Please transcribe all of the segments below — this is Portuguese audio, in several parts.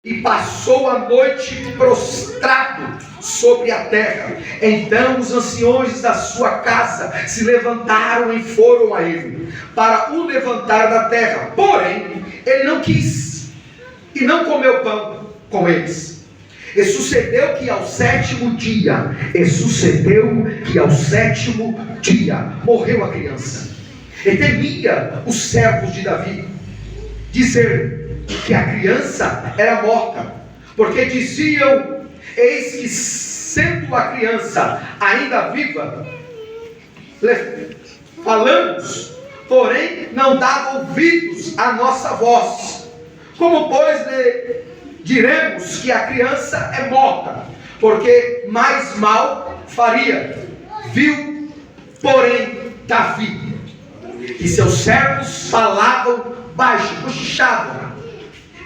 e passou a noite prostrado sobre a terra. Então os anciões da sua casa se levantaram e foram a ele, para o levantar da terra. Porém, ele não quis, e não comeu pão com eles. E sucedeu que ao sétimo dia, morreu a criança. E temia os servos de Davi dizer que a criança era morta, porque diziam: eis que sendo a criança ainda viva, falamos, porém não dava ouvidos à nossa voz. Como pois diremos que a criança é morta, porque mais mal faria? Viu, porém, Davi e seus servos falavam baixo, cochichavam.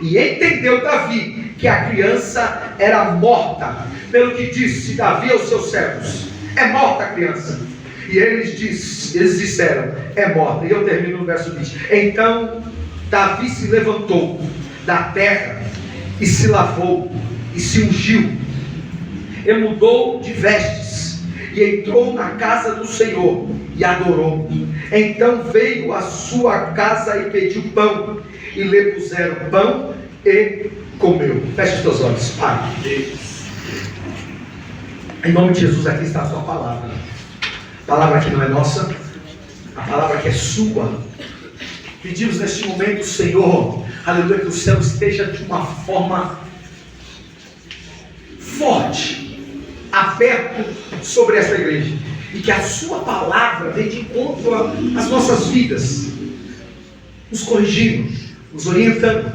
E entendeu Davi que a criança era morta, pelo que disse Davi aos seus servos: é morta a criança. E eles disseram: é morta. E eu termino no verso 20. Então Davi se levantou da terra e se lavou e se ungiu, e mudou de vestes, e entrou na casa do Senhor e adorou. Então veio à sua casa e pediu pão, e lhe puseram pão e comeu. Feche os teus olhos, Pai. Em nome de Jesus, aqui está a sua palavra. A palavra que não é nossa, a palavra que é sua. Pedimos neste momento, Senhor, aleluia, que o céu esteja de uma forma forte, aberto sobre esta igreja, e que a sua palavra venha de encontro às nossas vidas, nos corrigindo, nos orientando,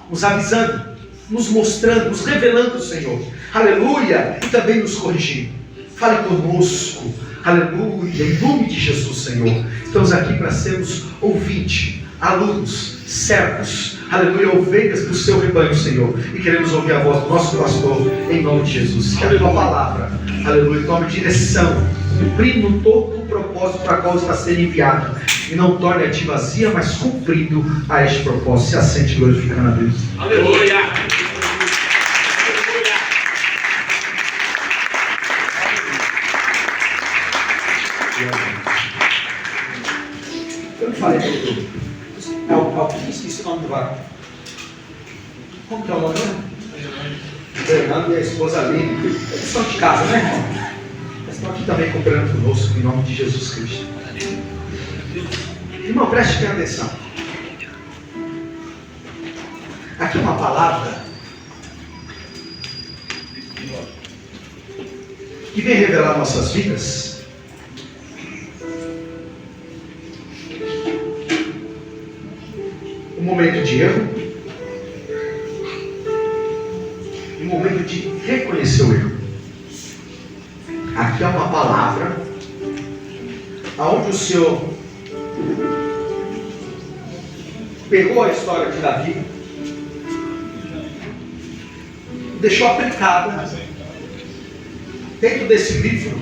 nos avisando, nos mostrando, nos revelando, Senhor, aleluia, e também nos corrigindo. Fale conosco, aleluia, em nome de Jesus, Senhor. Estamos aqui para sermos ouvintes, alunos, servos, aleluia, ovelhas do seu rebanho, Senhor, e queremos ouvir a voz do nosso pastor, em nome de Jesus. Que a tua palavra, aleluia, tome direção, cumprindo todo o propósito para qual está sendo enviado, e não torne a ti vazia, mas cumprindo a este propósito. Se assente glorificando a Deus. Aleluia. Eu não falei para o Alquim, esqueci o nome do varão. Como que é o nome dele? Fernando e a esposa Aline. Eles estão de casa, né, irmão? Eles estão aqui também cooperando conosco, em nome de Jesus Cristo. Irmão, preste bem atenção. Aqui é uma palavra que vem revelar nossas vidas. Um momento de erro, um momento de reconhecer o erro. Aqui é uma palavra aonde o Senhor pegou a história de Davi, deixou aplicada dentro desse livro,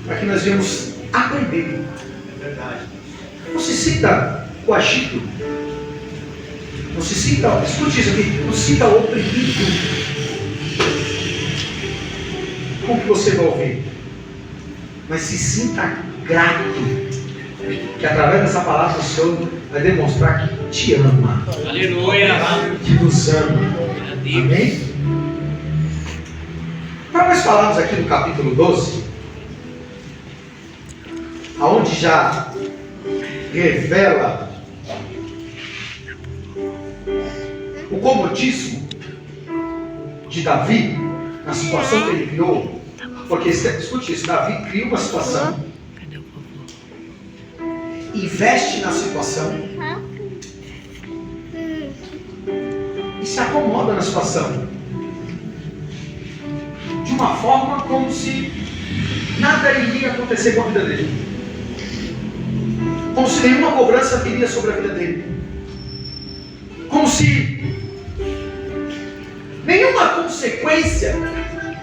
para que nós venhamos aprender. É verdade. Não se sinta coagido, não se sinta, escute isso aqui, não se sinta oprimido com o que você vai ouvir, mas se sinta grato, que através dessa palavra o Senhor vai demonstrar que te ama. Aleluia. Que nos ama. Amém? Para nós falarmos aqui no capítulo 12, aonde já revela o comodismo de Davi na situação que ele criou, porque escute isso, Davi cria uma situação, investe na situação e se acomoda na situação de uma forma como se nada iria acontecer com a vida dele, como se nenhuma cobrança viria sobre a vida dele, como se nenhuma consequência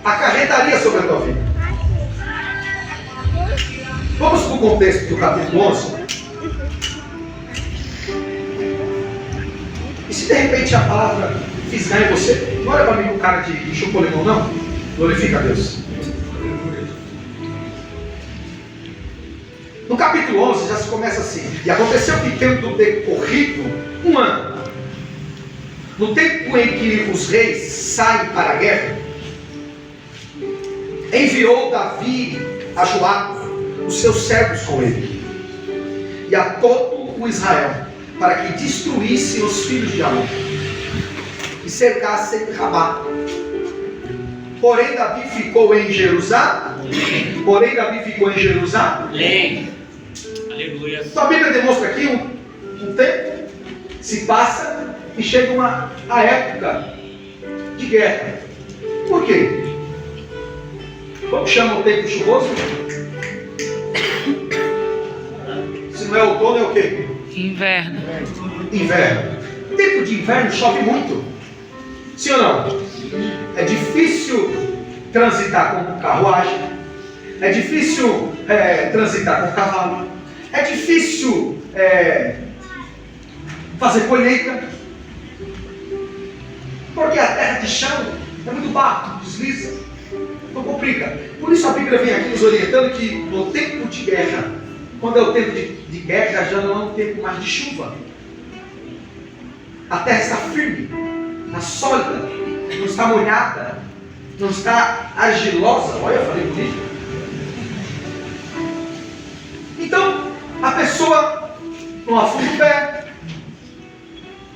acarretaria sobre a tua vida. Vamos para o contexto do capítulo 11. E se de repente a palavra fisgar em você. Não olha para mim com cara de chupa-limão, não. Glorifica a Deus. No capítulo 11 já se começa assim: e aconteceu que, tendo decorrido um ano, no tempo em que os reis saem para a guerra, enviou Davi a Joabe, os seus servos com ele, e a todo o Israel, para que destruísse os filhos de Amon e cercassem Rabá. Porém Davi ficou em Jerusalém. Aleluia. Então a Bíblia demonstra aqui um tempo se passa e chega a época de guerra. Por quê? Como chama o tempo chuvoso? Se não é outono, é o quê? Inverno. Inverno. No tempo de inverno chove muito. Sim ou não? É difícil transitar com carruagem. É difícil transitar com cavalo. É difícil fazer colheita. Porque a terra de chão é muito barro, desliza. Não complica. Por isso a Bíblia vem aqui nos orientando que no tempo de guerra, quando é o tempo de guerra, já não é um tempo mais de chuva. A terra está firme, está sólida, não está molhada, não está argilosa. Olha, eu falei bonito. Então, a pessoa não afunda o pé,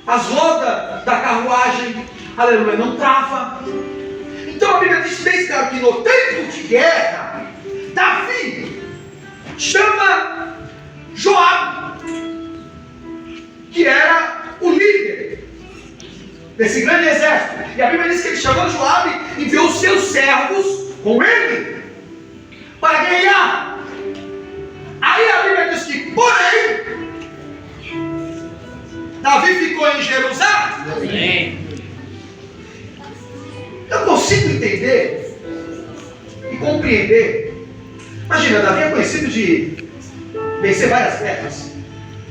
as rodas da carruagem, aleluia, não trava. Então a Bíblia diz bem claro que no tempo de guerra, Davi chama Joabe, que era o líder desse grande exército. E a Bíblia diz que ele chamou Joabe e enviou seus servos com ele para guerrear. Aí a Bíblia diz que, porém, Davi ficou em Jerusalém. Eu consigo entender e compreender. Imagina, Davi é conhecido de vencer várias guerras.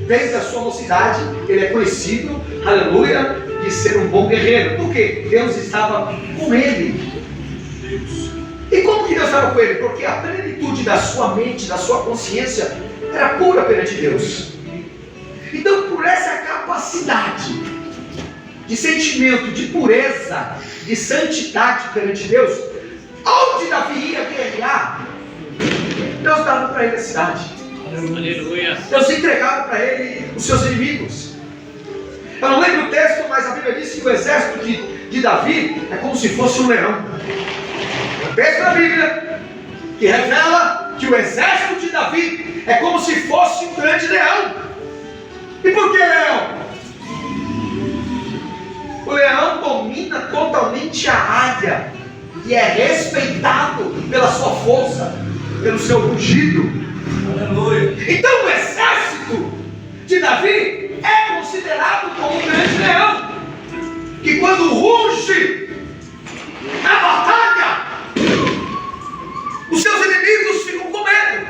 Desde a sua mocidade, ele é conhecido, aleluia, de ser um bom guerreiro. Por quê? Deus estava com ele. E como que Deus estava com ele? Porque a plenitude da sua mente, da sua consciência, era pura perante Deus. Então, por essa capacidade de sentimento, de pureza, de santidade perante Deus, onde Davi ia guerrear, Deus dava para ele a cidade. Aleluia. Deus entregava para ele os seus inimigos. Eu não lembro o texto, mas a Bíblia diz que o exército de Davi é como se fosse um leão. O texto da Bíblia que revela que o exército de Davi é como se fosse um grande leão. E por que leão? O leão domina totalmente a área e é respeitado pela sua força, pelo seu rugido. Aleluia. Então o exército de Davi é considerado como um grande leão, que quando ruge na batalha, os seus inimigos ficam com medo.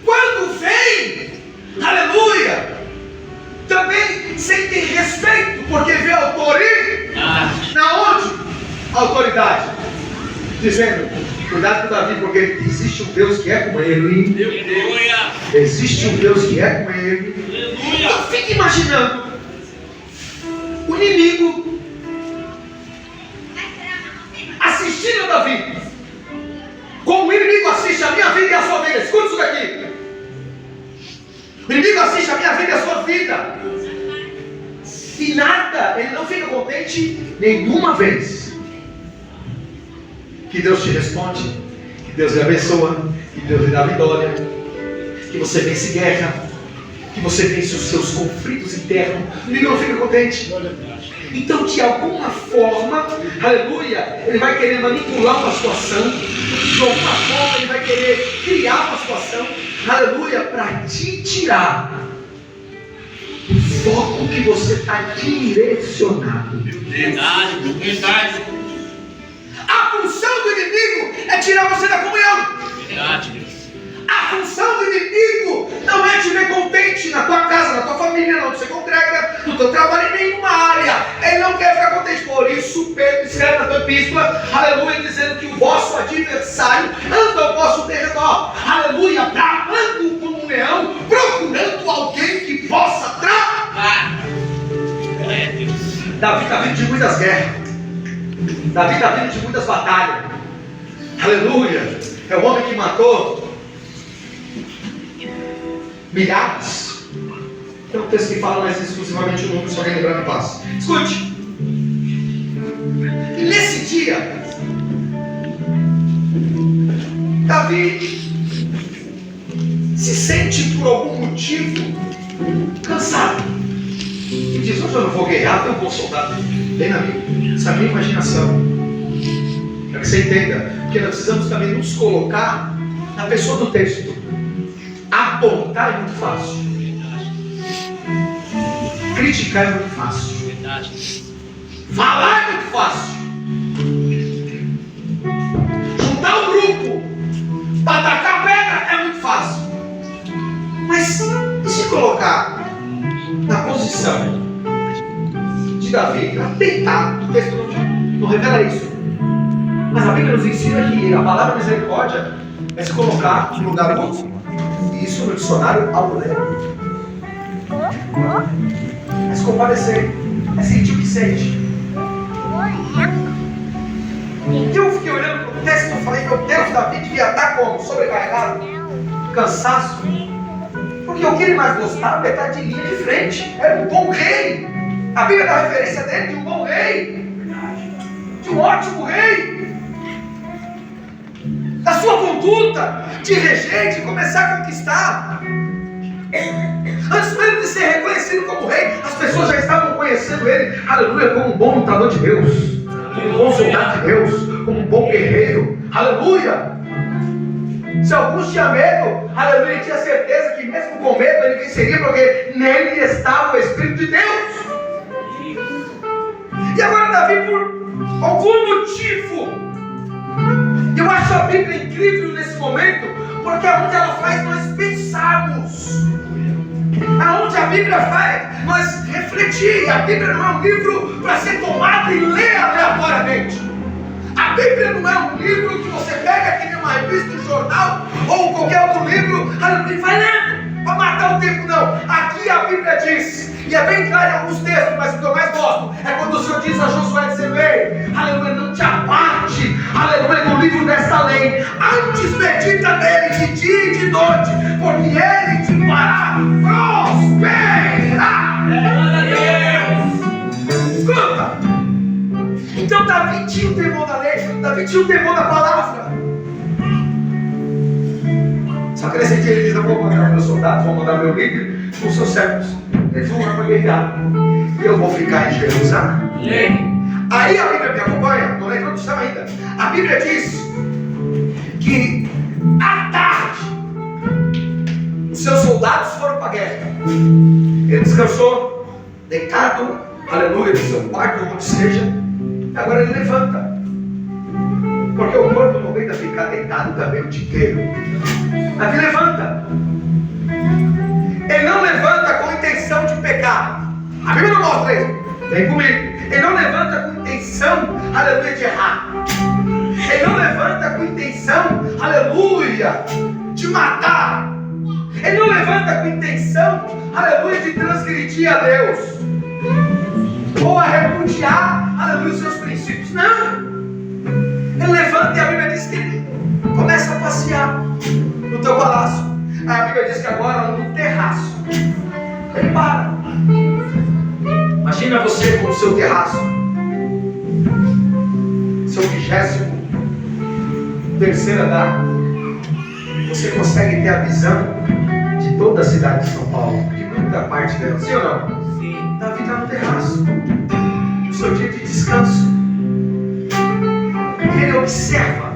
Quando vem, aleluia, também sentem respeito, porque vê autoridade. Na onde? Autoridade. Dizendo, cuidado com Davi, porque existe um Deus que é com ele. Aleluia. Existe um Deus que é com ele. Aleluia. Então fique imaginando o inimigo assistindo a Davi, como o inimigo assiste a minha vida e a sua vida. Escuta isso daqui. O inimigo assiste a minha vida e a sua vida, e nada, ele não fica contente nenhuma vez que Deus te responde, que Deus lhe abençoa, que Deus lhe dá vitória, que você vence guerra, que você vence os seus conflitos internos. O inimigo não fica contente. Então, de alguma forma, aleluia, ele vai querer manipular uma situação, de alguma forma ele vai querer criar uma situação, aleluia, para te tirar o foco que você está direcionado. Verdade, verdade. A função do inimigo é tirar você da comunhão. Verdade, Deus. A função do inimigo não é te ver contente na tua casa, na tua família, não. Você congrega no teu trabalho em nenhuma área. Ele não quer ficar contente. Por isso, Pedro escreve na tua epístola, aleluia, dizendo que o vosso adversário anda ao vosso derredor, aleluia, bramando como um leão, procurando alguém que possa travar. Davi está vindo de muitas guerras. Davi está vindo de muitas batalhas. Aleluia. É o homem que matou milhares. Tem um texto que fala mais exclusivamente o número, se alguém lembrar me passa. Escute. E nesse dia, Davi se sente por algum motivo cansado. E diz: hoje eu não vou guerrear, eu vou soldado. Bem na minha, essa é a minha imaginação. Para que você entenda, porque nós precisamos também nos colocar na pessoa do texto. Apontar é muito fácil. Criticar é muito fácil. Falar é muito fácil. Juntar o grupo para atacar pedra é muito fácil. Mas e se colocar na posição de Davi, atentado? O texto não revela isso. Mas a Bíblia nos ensina que a palavra misericórdia é se colocar no lugar do outro. E isso no dicionário ao ler. É se compadecer. É sentir o que sente. E eu fiquei olhando para o texto e falei: meu Deus, Davi devia estar como? Sobrecarregado? Cansaço? Porque o que ele mais gostava é estar de linha de frente. Era um bom rei. A Bíblia dá referência dele de um bom rei. De um ótimo rei. Da sua conduta de reger, de começar a conquistar. Antes mesmo de ser reconhecido como rei, as pessoas já estavam conhecendo ele, aleluia, como um bom lutador de Deus, como um bom soldado de Deus, como um bom guerreiro, aleluia. Se alguns tinham medo, aleluia, tinha certeza que mesmo com medo ele venceria, porque nele estava o Espírito de Deus. E agora Davi, por algum motivo, eu acho a Bíblia incrível nesse momento, porque é onde ela faz nós pensarmos, é onde a Bíblia faz nós refletir. A Bíblia não é um livro para ser tomado e ler aleatoriamente. A Bíblia não é um livro que você pega aqui em uma revista, um jornal ou qualquer outro livro e vai lendo para matar o tempo, não. Aqui a Bíblia diz, e é bem claro em alguns textos, mas o que eu mais gosto é quando o Senhor diz a Josué dizendo: ei, aleluia, não te aparte, aleluia, do livro desta lei, antes medita nele de dia e de noite, porque ele te fará prosperar. Escuta. Então Davi tinha o temor da lei, Davi tinha o temor da palavra. Só que nesse dia ele diz: eu vou mandar meus soldados, vou mandar meu líder com seus servos. Eles vão lá para guerrear. E eu vou ficar em Jerusalém. Aí a Bíblia me acompanha, estou na introdução ainda. A Bíblia diz que à tarde os seus soldados foram para a guerra. Ele descansou, deitado, aleluia, no seu quarto, onde seja. Agora ele levanta. Porque o corpo não aguenta ficar deitado também o dia inteiro. Davi levanta. Ele não levanta com intenção de pecar. A Bíblia não mostra isso. Vem comigo. Ele não levanta com intenção, aleluia, de errar. Ele não levanta com intenção, aleluia, de matar. Ele não levanta com intenção, aleluia, de transgredir a Deus. Ou a repudiar, aleluia, os seus princípios. Não. Ele levanta e a Bíblia diz que ele começa a passear no teu palácio. A Bíblia diz que agora no terraço ele para. Imagina você com o seu terraço, seu 23º andar. Você consegue ter a visão de toda a cidade de São Paulo, de muita parte dela, sim ou não? Sim. Davi está no terraço, no seu dia de descanso. E ele observa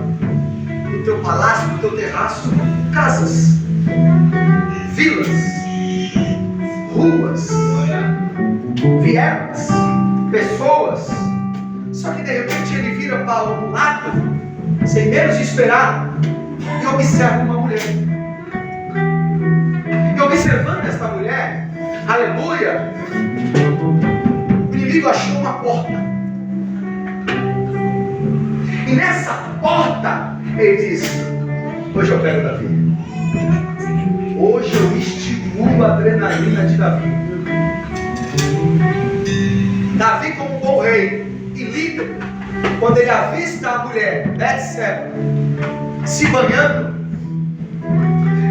no teu palácio, no teu terraço, casas, vilas, ruas, vielas, pessoas. Só que de repente ele vira para um lado, sem menos esperar, e observa uma mulher. E observando esta mulher, aleluia, o inimigo achou uma porta. E nessa porta, ele disse: hoje eu pego Davi. Hoje eu estimulo a adrenalina de Davi. Davi, como bom rei e líder, quando ele avista a mulher Betseba se banhando,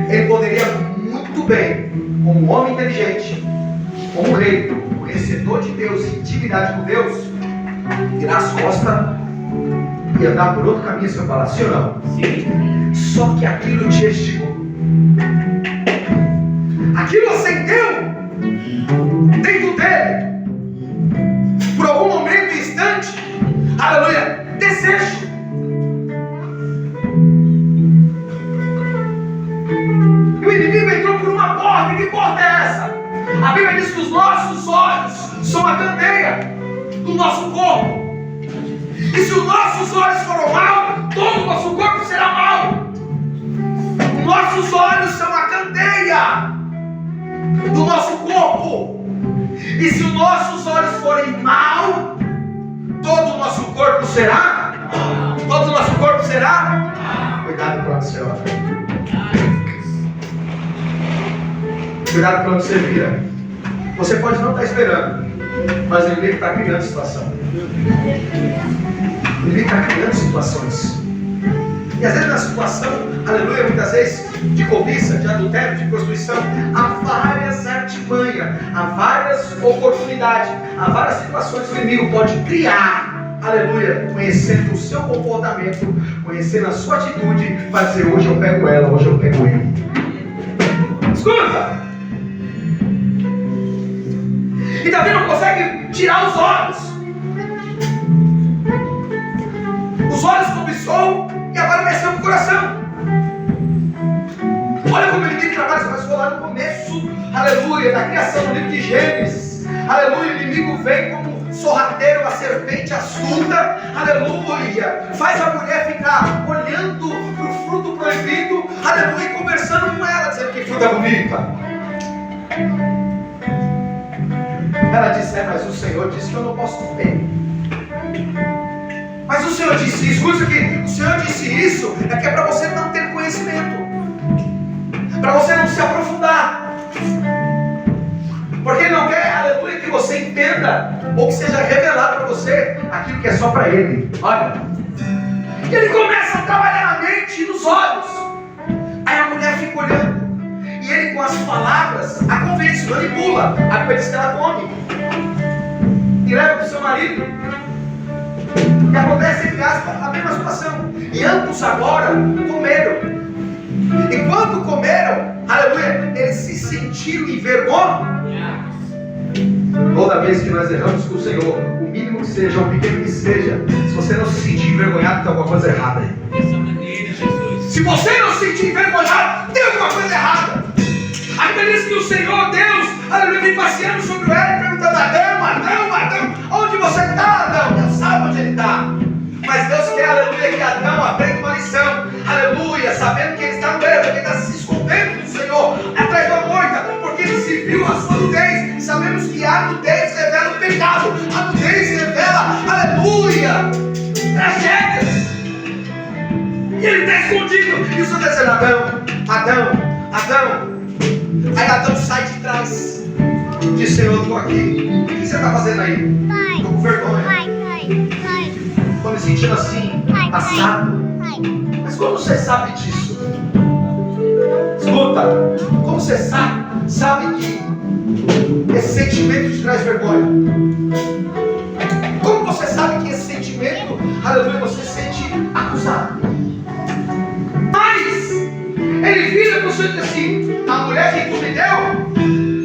ele poderia muito bem, como um homem inteligente, como um rei, conhecedor de Deus e intimidade com Deus, virar as costas e andar por outro caminho, se eu falar sim ou não? Sim. Só que aquilo te estimulou. Aquilo acendeu dentro dele, por algum momento, instante, aleluia, desejo. E o inimigo entrou por uma porta. E que porta é essa? A Bíblia diz que os nossos olhos são a candeia do nosso corpo. E se os nossos olhos foram mal, todo o nosso corpo será mal. Os nossos olhos são a candeia do nosso corpo. E se os nossos olhos forem mal, todo o nosso corpo será? Todo o nosso corpo será? Cuidado para onde você olha. Cuidado para onde você vira. Você pode não estar esperando, mas o inimigo está criando situação. O inimigo está criando situações. E às vezes na situação, aleluia, muitas vezes de cobiça, de adultério, de prostituição, há várias artimanhas, há várias oportunidades, há várias situações que o inimigo pode criar, aleluia, conhecendo o seu comportamento, conhecendo a sua atitude, vai dizer: hoje eu pego ela, hoje eu pego ele. Escuta! E Davi não consegue tirar os olhos. Os olhos cobiçou e agora desceu para o coração. Olha como ele tem que trabalhar. Você vai falar lá no começo, aleluia, da criação do livro de Gênesis. Aleluia, o inimigo vem como sorrateiro, uma serpente astuta. Aleluia, faz a mulher ficar olhando para o fruto proibido. Aleluia, e conversando com ela, dizendo: que fruta bonita. Ela disse: mas o Senhor disse que eu não posso comer. Mas o Senhor disse isso. Escuta aqui, o Senhor disse isso é que é para você não ter conhecimento, para você não se aprofundar, porque Ele não quer, aleluia, que você entenda ou que seja revelado para você aquilo que é só para Ele. Olha, e Ele começa a trabalhar na mente e nos olhos. Aí a mulher fica olhando e Ele, com as palavras, a convence, manipula. A Bíblia diz que ela come e leva para o seu marido. E acontece, entre aspas, a mesma situação. E ambos agora comeram. E quando comeram, aleluia, eles se sentiram envergonhados. Toda vez que nós erramos com o Senhor, o mínimo que seja, o pequeno que seja, se você não se sentir envergonhado, tem alguma coisa errada aí. Dessa maneira, Jesus. Se você não se sentir envergonhado, tem alguma coisa errada. A Bíblia diz que o Senhor Deus, aleluia, vem passeando sobre ela e perguntando: Adão, Adão, Adão, onde você está, Adão? Deus sabe onde ele está. Mas Deus quer, aleluia, que Adão aprenda uma lição, aleluia, sabendo que ele está no erro, que ele está se escondendo do Senhor, atrás da moita, porque ele se viu a sua nudez. Sabemos que a nudez revela o pecado, a nudez revela, aleluia, tragédias. E ele está escondido. E o Senhor está dizendo: Adão, Adão, Adão. Aí Adão sai de trás. Diz: Senhor, eu estou aqui. O que você está fazendo aí? Estou com vergonha. Estou me sentindo assim, passado. Mas como você sabe disso? Escuta, como você sabe que esse sentimento te traz vergonha? Como você sabe que esse sentimento, aleluia, você se sente acusado? Mas ele vira para o Senhor e diz assim: a mulher que tu me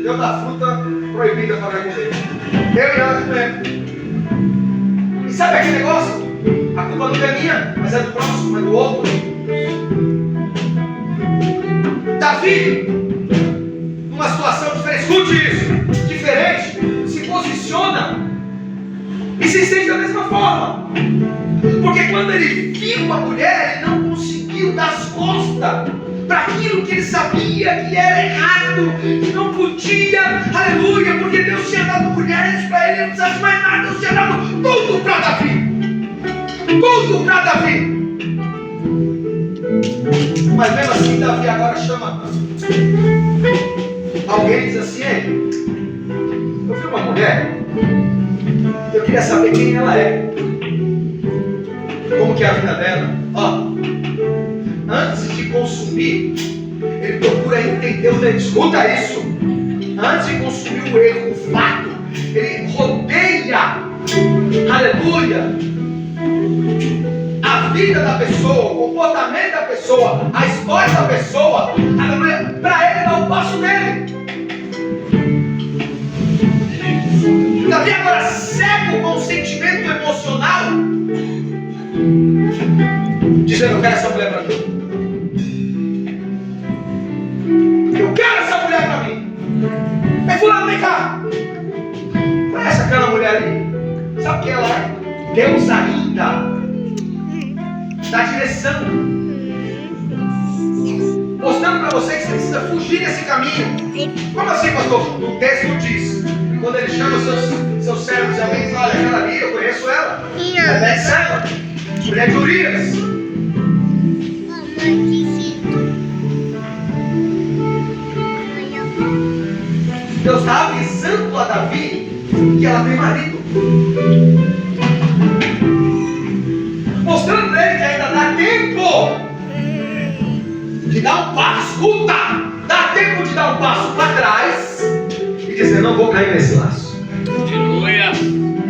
deu da fruta proibida para comer. Eu e ela comemos. E sabe aquele negócio? A culpa não é minha, mas é do próximo, é do outro. Davi, numa situação diferente, escute isso, diferente, se posiciona e se sente da mesma forma. Porque quando ele viu a mulher, ele não conseguiu dar as costas. para aquilo que ele sabia que era errado, que não podia, aleluia, porque Deus tinha dado mulheres para ele, não precisasse mais nada, Deus tinha dado tudo para Davi. Tudo para Davi. Mas mesmo assim, Davi agora chama alguém e diz assim: ei, eu vi uma mulher, eu queria saber quem ela é, como que é a vida dela. Ó, antes de consumir, ele procura entender o dedo. Escuta isso. Antes de consumir o erro, o fato, ele rodeia, aleluia, a vida da pessoa, o comportamento da pessoa, a história da pessoa, aleluia, para ele dar o passo dele. Davi agora cego com o sentimento emocional, dizendo: eu quero essa mulher para mim. Eu quero essa mulher para mim. Ei, fulano, vem cá. Conhece aquela mulher ali? Sabe quem ela é? Deus ainda dá direção, mostrando para você que você precisa fugir desse caminho. Como assim, pastor? O texto diz que quando ele chama os seus servos e alguém diz: olha, aquela ali, eu conheço ela, é Betseba, mulher de Urias. Deus está avisando a Davi que ela tem marido, mostrando para ele que ainda dá tempo de dar um passo. Escuta, dá tempo de dar um passo para trás e dizer: não vou cair nesse laço. Aleluia.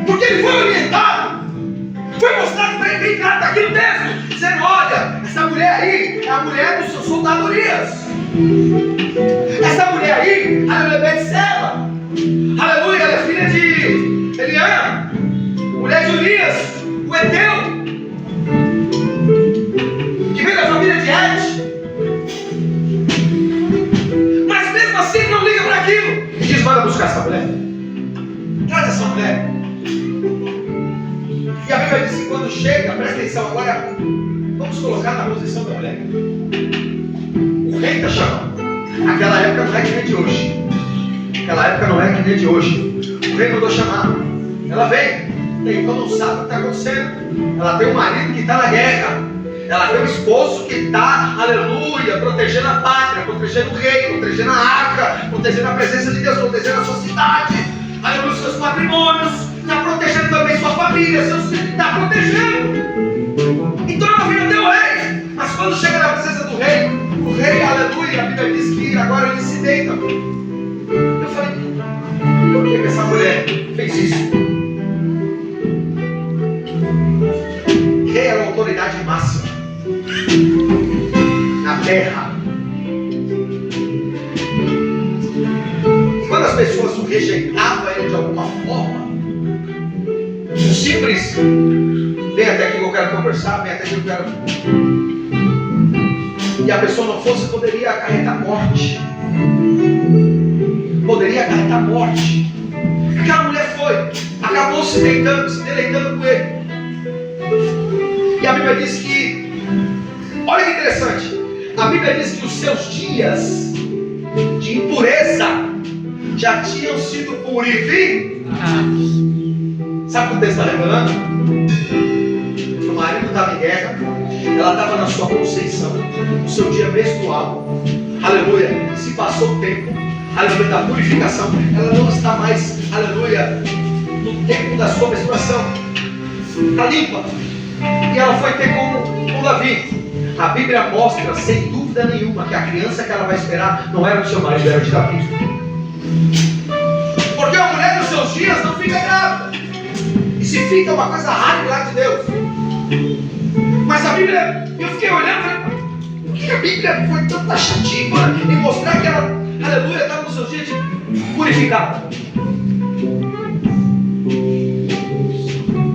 Porque ele foi orientado, foi mostrado para ele bem claro daqui no texto, dizendo: olha, essa mulher aí é a mulher do seu soldado Urias. Essa mulher aí, aleluia, é Betseba. Aleluia, ela é filha de Eliana, mulher de Urias, o Eteu, que veio da família de Et. Mas mesmo assim ele não liga para aquilo e diz: manda buscar essa mulher, traz essa mulher. E a Bíblia diz que quando chega, presta atenção agora, vamos colocar na posição da mulher. O rei está chamando. Aquela época não é que nem de hoje. Aquela época não é que nem de hoje. O rei mandou chamar. Ela vem. Então não sabe o que está acontecendo. Ela tem um marido que está na guerra. Ela tem um esposo que está, aleluia, protegendo a pátria, protegendo o rei, protegendo a arca, protegendo a presença de Deus, protegendo a sua cidade, aleluia, seus patrimônios. Está protegendo também sua família, seus filhos. Está protegendo. Então ela vem até o rei. Mas quando chega na presença do rei, o rei, aleluia, a Bíblia diz que agora ele se deita. Eu falei: por que essa mulher fez isso? Rei era a autoridade máxima na terra. Quando as pessoas o rejeitavam ele de alguma forma, o simples: vem até aqui que eu quero conversar, vem até aqui que eu quero. E a pessoa não fosse, poderia acarretar morte. Poderia acarretar morte. Aquela mulher foi, acabou se deitando, se deleitando com ele. E a Bíblia diz que, olha que interessante, a Bíblia diz que os seus dias de impureza já tinham sido purificados. Sabe o que o texto está revelando? O marido estava em guerra, ela estava na sua conceição, no seu dia menstrual, aleluia, se passou o tempo, aleluia, da purificação, ela não está mais, aleluia, no tempo da sua menstruação, está limpa, e ela foi ter com Davi. A Bíblia mostra, sem dúvida nenhuma, que a criança que ela vai esperar não era do seu marido, era de Davi. Porque a mulher nos seus dias não fica grávida, e se fica é uma coisa rara lá de Deus. Mas a Bíblia, eu fiquei olhando e falei: por que a Bíblia foi tão taxativa em mostrar que ela, aleluia, estava nos seus dias de purificada?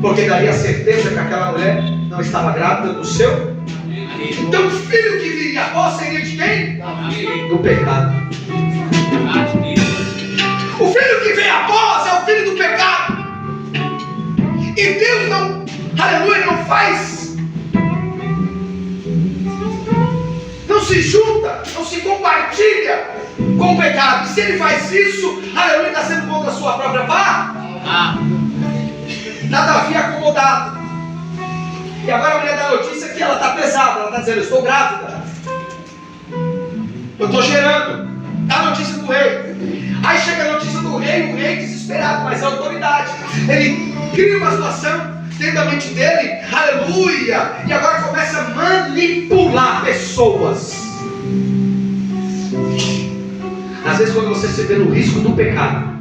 Porque daria certeza que aquela mulher não estava grávida do seu. Então o filho que viria após seria de quem? Do pecado. O filho que vem após é o filho do pecado. E Deus não, aleluia, não se junta, não se compartilha com o pecado. E se ele faz isso, aleluia, está sendo contra a sua própria parte. Está Davi acomodado. E agora a mulher dá a notícia que ela está pesada. Ela está dizendo: eu estou grávida, eu estou gerando. Dá a notícia do rei. Aí chega a notícia do rei, o rei desesperado, mas é autoridade. Ele cria uma situação dentro da mente dele, aleluia, e agora começa a manipular pessoas. Às vezes quando você se vê no risco do pecado,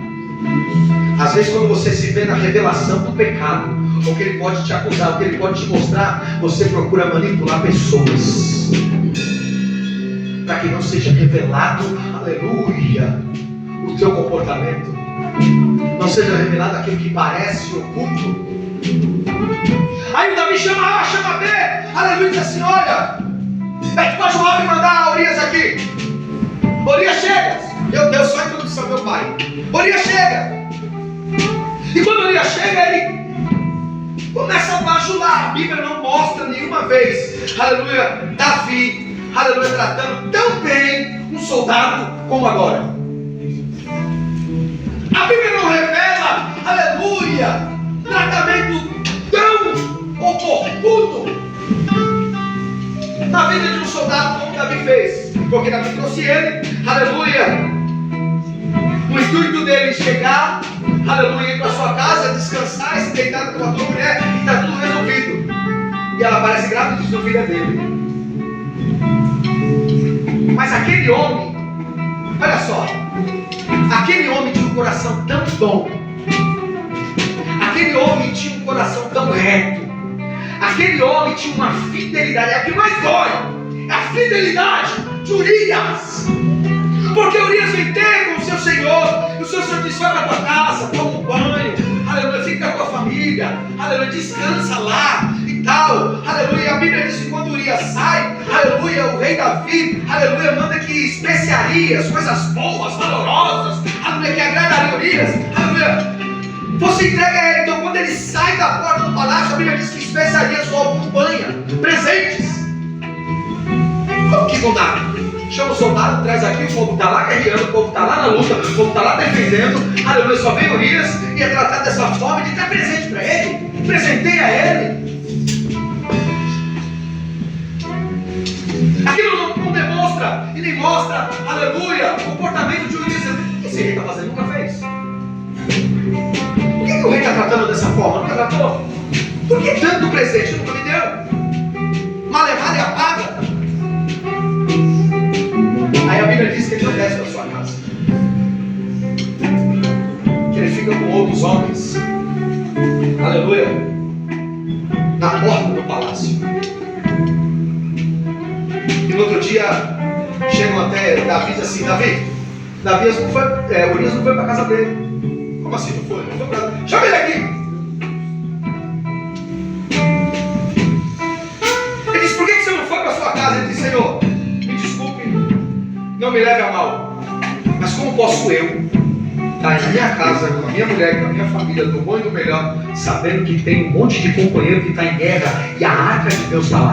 às vezes quando você se vê na revelação do pecado, o que ele pode te acusar, o que ele pode te mostrar, você procura manipular pessoas, para que não seja revelado, aleluia, o teu comportamento, não seja revelado aquilo que parece oculto. Aí o Davi chama A, chama B, aleluia, diz assim: olha, pede para Joabe mandar Urias aqui. Urias chega. Meu Deus, só a introdução, meu pai. Urias chega. E quando Urias chega, ele começa a bajular. A Bíblia não mostra nenhuma vez, aleluia, Davi, aleluia, tratando tão bem um soldado como agora. A Bíblia não revela, aleluia, tratamento tão oportuno na vida de um soldado como Davi fez, porque Davi trouxe ele, aleluia, no intuito dele chegar, aleluia, ir para sua casa, descansar e se deitar com a tua mulher, e está tudo resolvido. E ela parece grávida e diz: o filho é dele. Mas aquele homem, olha só, aquele homem tinha um coração tão bom, aquele homem tinha um coração tão reto, aquele homem tinha uma fidelidade. É o que mais dói, é a fidelidade de Urias. Porque Urias vem ter com o seu Senhor, e o seu Senhor diz: vai para a tua casa, toma um banho, aleluia, fica com a tua família, aleluia, descansa lá e tal, aleluia. A Bíblia diz que quando Urias sai, aleluia, o rei Davi, aleluia, manda que especiarias, coisas boas, valorosas, aleluia, que agradariam Urias, aleluia, você entrega a ele. Então quando ele sai da porta do palácio, a Bíblia diz que especiarias ou campanha, presentes. Como que vão dar? Chama o soldado, traz aqui, o povo está lá guerreando, o povo está lá na luta, o povo está lá defendendo, aleluia, só vem Urias e é tratado dessa forma de dar presente para ele, presenteia ele. Aquilo não demonstra e nem mostra, aleluia, o comportamento de Urias. O que esse rei está fazendo? Nunca fez. Por que o rei está tratando dessa forma? Nunca tratou? Por que tanto presente? Nunca me deu. Malemar e apaga. Aí a Bíblia diz que ele não desce para sua casa, que ele fica com outros homens, aleluia, na porta do palácio. E no outro dia chegam até Davi e dizem assim: Urias não foi para a casa dele. Como assim não foi? Não foi para casa dele. Chama ele aqui. Ele diz: por que você não foi para a sua casa? Ele diz: Senhor, não me leve a mal, mas como posso eu estar na minha casa, com a minha mulher, com a minha família, do bom e do melhor, sabendo que tem um monte de companheiro que está em guerra e a arca de Deus está lá?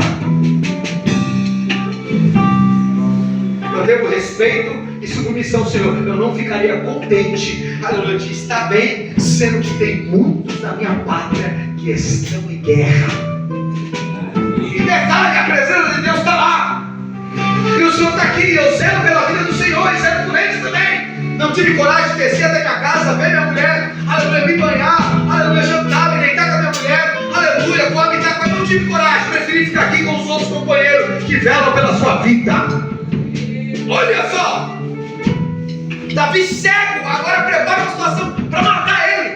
Eu devo respeito e submissão, Senhor. Eu não ficaria contente, aleluia, de estar bem, sendo que tem muitos da minha pátria que estão em guerra. E detalhe, a presença de Deus está lá. E o Senhor está aqui, eu zelo pela vida do Senhor e zelo por eles também. Não tive coragem de descer até minha casa, ver minha mulher, aleluia, me banhar, aleluia, jantar, me deitar com a minha mulher, aleluia, coabitar com ela. Não tive coragem, preferi ficar aqui com os outros companheiros que velam pela sua vida. Olha só, Davi cego, agora prepara uma situação para matar ele.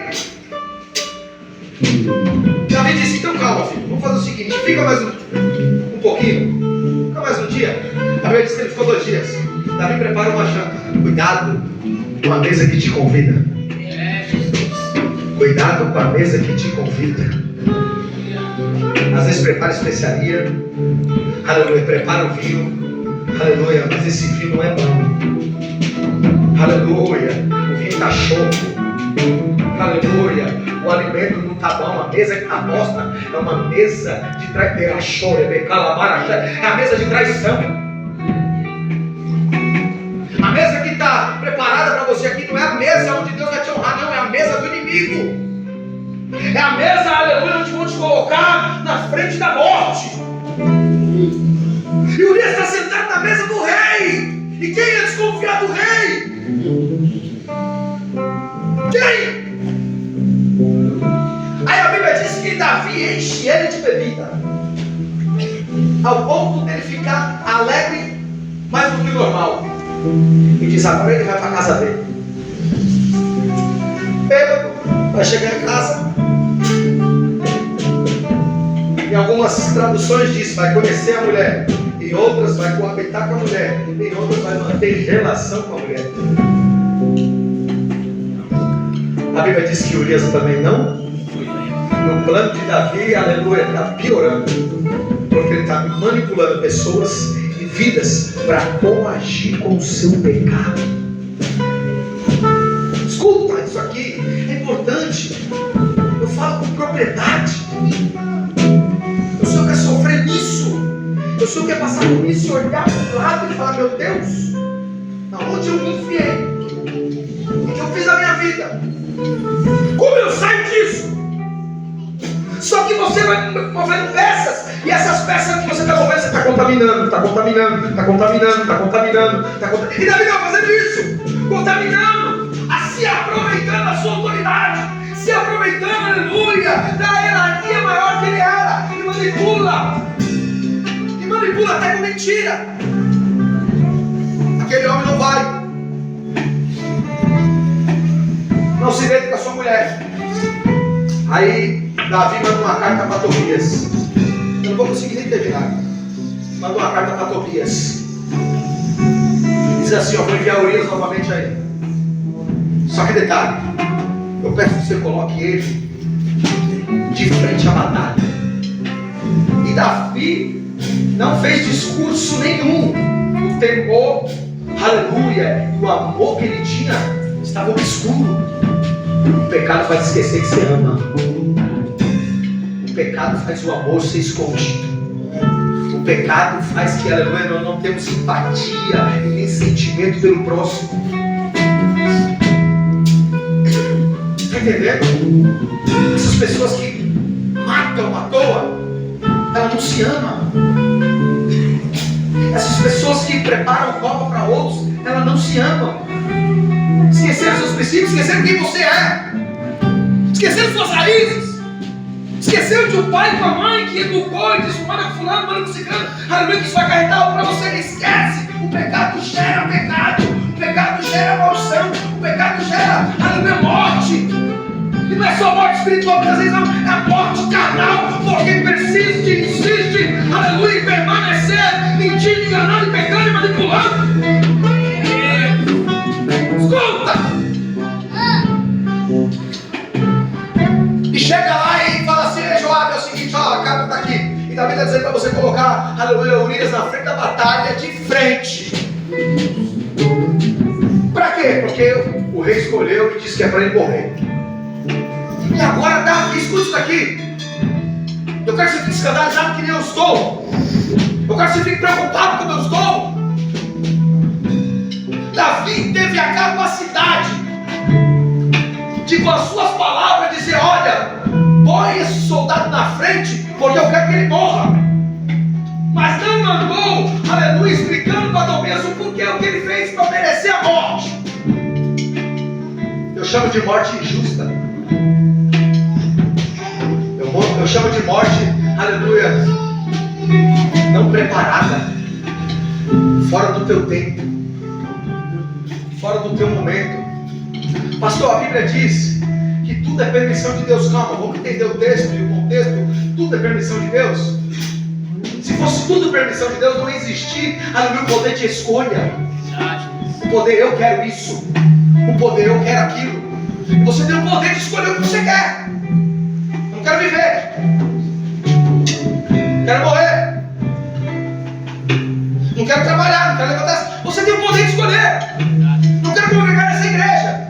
Davi disse: então calma, filho, vamos fazer o seguinte, fica mais um pouquinho, fica mais um dia. A Bíblia diz que ele ficou 2 dias. Davi prepara uma janta. Cuidado com a mesa que te convida. Cuidado com a mesa que te convida. Às vezes prepara especiaria, aleluia, prepara o vinho, aleluia, mas esse vinho não é bom, aleluia, o vinho está choco, aleluia, o alimento não está bom, a mesa que está posta é uma mesa de traição, é a mesa de traição. mesa preparada para você aqui não é a mesa onde Deus vai te honrar, não, é a mesa do inimigo. É a mesa, aleluia, onde vão te colocar na frente da morte. E Urias está sentado na mesa do rei. E quem ia desconfiar do rei? Quem? Aí a Bíblia diz que Davi enche ele de bebida, ao ponto dele ficar alegre mais do que normal. E diz: agora ele vai para a casa dele. Bêbado, vai chegar em casa. Em algumas traduções diz: vai conhecer a mulher. Em outras vai coabitar com a mulher. Em outras vai manter relação com a mulher. A Bíblia diz que Urias também não. No plano de Davi, aleluia, está piorando. Porque ele está manipulando pessoas e vidas para coagir com o seu pecado. Escuta, isso aqui é importante. Eu falo com propriedade. O Senhor quer sofrer nisso. O Senhor quer passar por isso e olhar para o lado e falar: meu Deus, aonde eu me enfiei? O que eu fiz na minha vida? Como eu saio disso? Só que você vai movendo peças, e essas peças que você está movendo, você está contaminando, está contaminando, está contaminando, está contaminando, está contaminando. E Davi vai fazendo isso, contaminando, se aproveitando da sua autoridade, se aproveitando, aleluia, da hierarquia maior que ele era, e manipula até com mentira. Aquele homem não vai, não se deita com a sua mulher. Aí Davi manda uma carta para Tobias. Eu não vou conseguir nem terminar. Manda uma carta para Tobias. Diz assim: eu vou enviar Urias novamente aí. Só que detalhe, eu peço que você coloque ele de frente à batalha. E Davi não fez discurso nenhum. O temor, aleluia, e o amor que ele tinha estava obscuro. O pecado faz esquecer que você ama. O pecado faz o amor ser escondido. O pecado faz que, aleluia, nós não temos simpatia e nem sentimento pelo próximo. Está entendendo? Essas pessoas que matam à toa, ela não se ama. Essas pessoas que preparam copa para outros, ela não se ama. Esqueceram seus princípios, esqueceram quem você é, esqueceram suas raízes, esqueceram de um pai e uma mãe que educou e disse: manda fulano, manda com ciclano, aleluia, que isso vai carregar algo para você. Esquece. O pecado gera pecado, o pecado gera maldição, o pecado gera, aleluia, morte. E não é só morte espiritual, muitas vezes não, é a morte carnal, porque persiste, insiste, aleluia, em permanecer mentindo, enganando, pecando e manipulando. Escuta! E chega lá e fala assim: Joabe, é o seguinte, ó, a carta está aqui. E Davi está dizendo para você colocar, aleluia, Urias na frente da batalha, de frente. Para quê? Porque o rei escolheu e disse que é para ele morrer. E agora, Davi, escuta isso daqui. Eu quero que você fique escandalizado que nem eu estou. Eu quero que você fique preocupado como eu estou. Davi teve a capacidade de, com as suas palavras, dizer: olha, põe esse soldado na frente, porque eu quero que ele morra. Mas não mandou, aleluia, explicando para Tobias o porquê, o que ele fez para merecer a morte. Eu chamo de morte injusta. Eu chamo de morte, aleluia, não preparada, fora do teu tempo, fora do teu momento. Pastor, a Bíblia diz que tudo é permissão de Deus. Calma, vamos entender o texto e o contexto. Tudo é permissão de Deus. Se fosse tudo permissão de Deus, não ia existir, aleluia, o poder de escolha. O poder: eu quero isso. O poder: eu quero aquilo. Você tem o poder de escolher o que você quer. Não quero viver, quero morrer, não quero trabalhar, não quero levantar. Você tem o poder de escolher. Não quero congregar nessa igreja.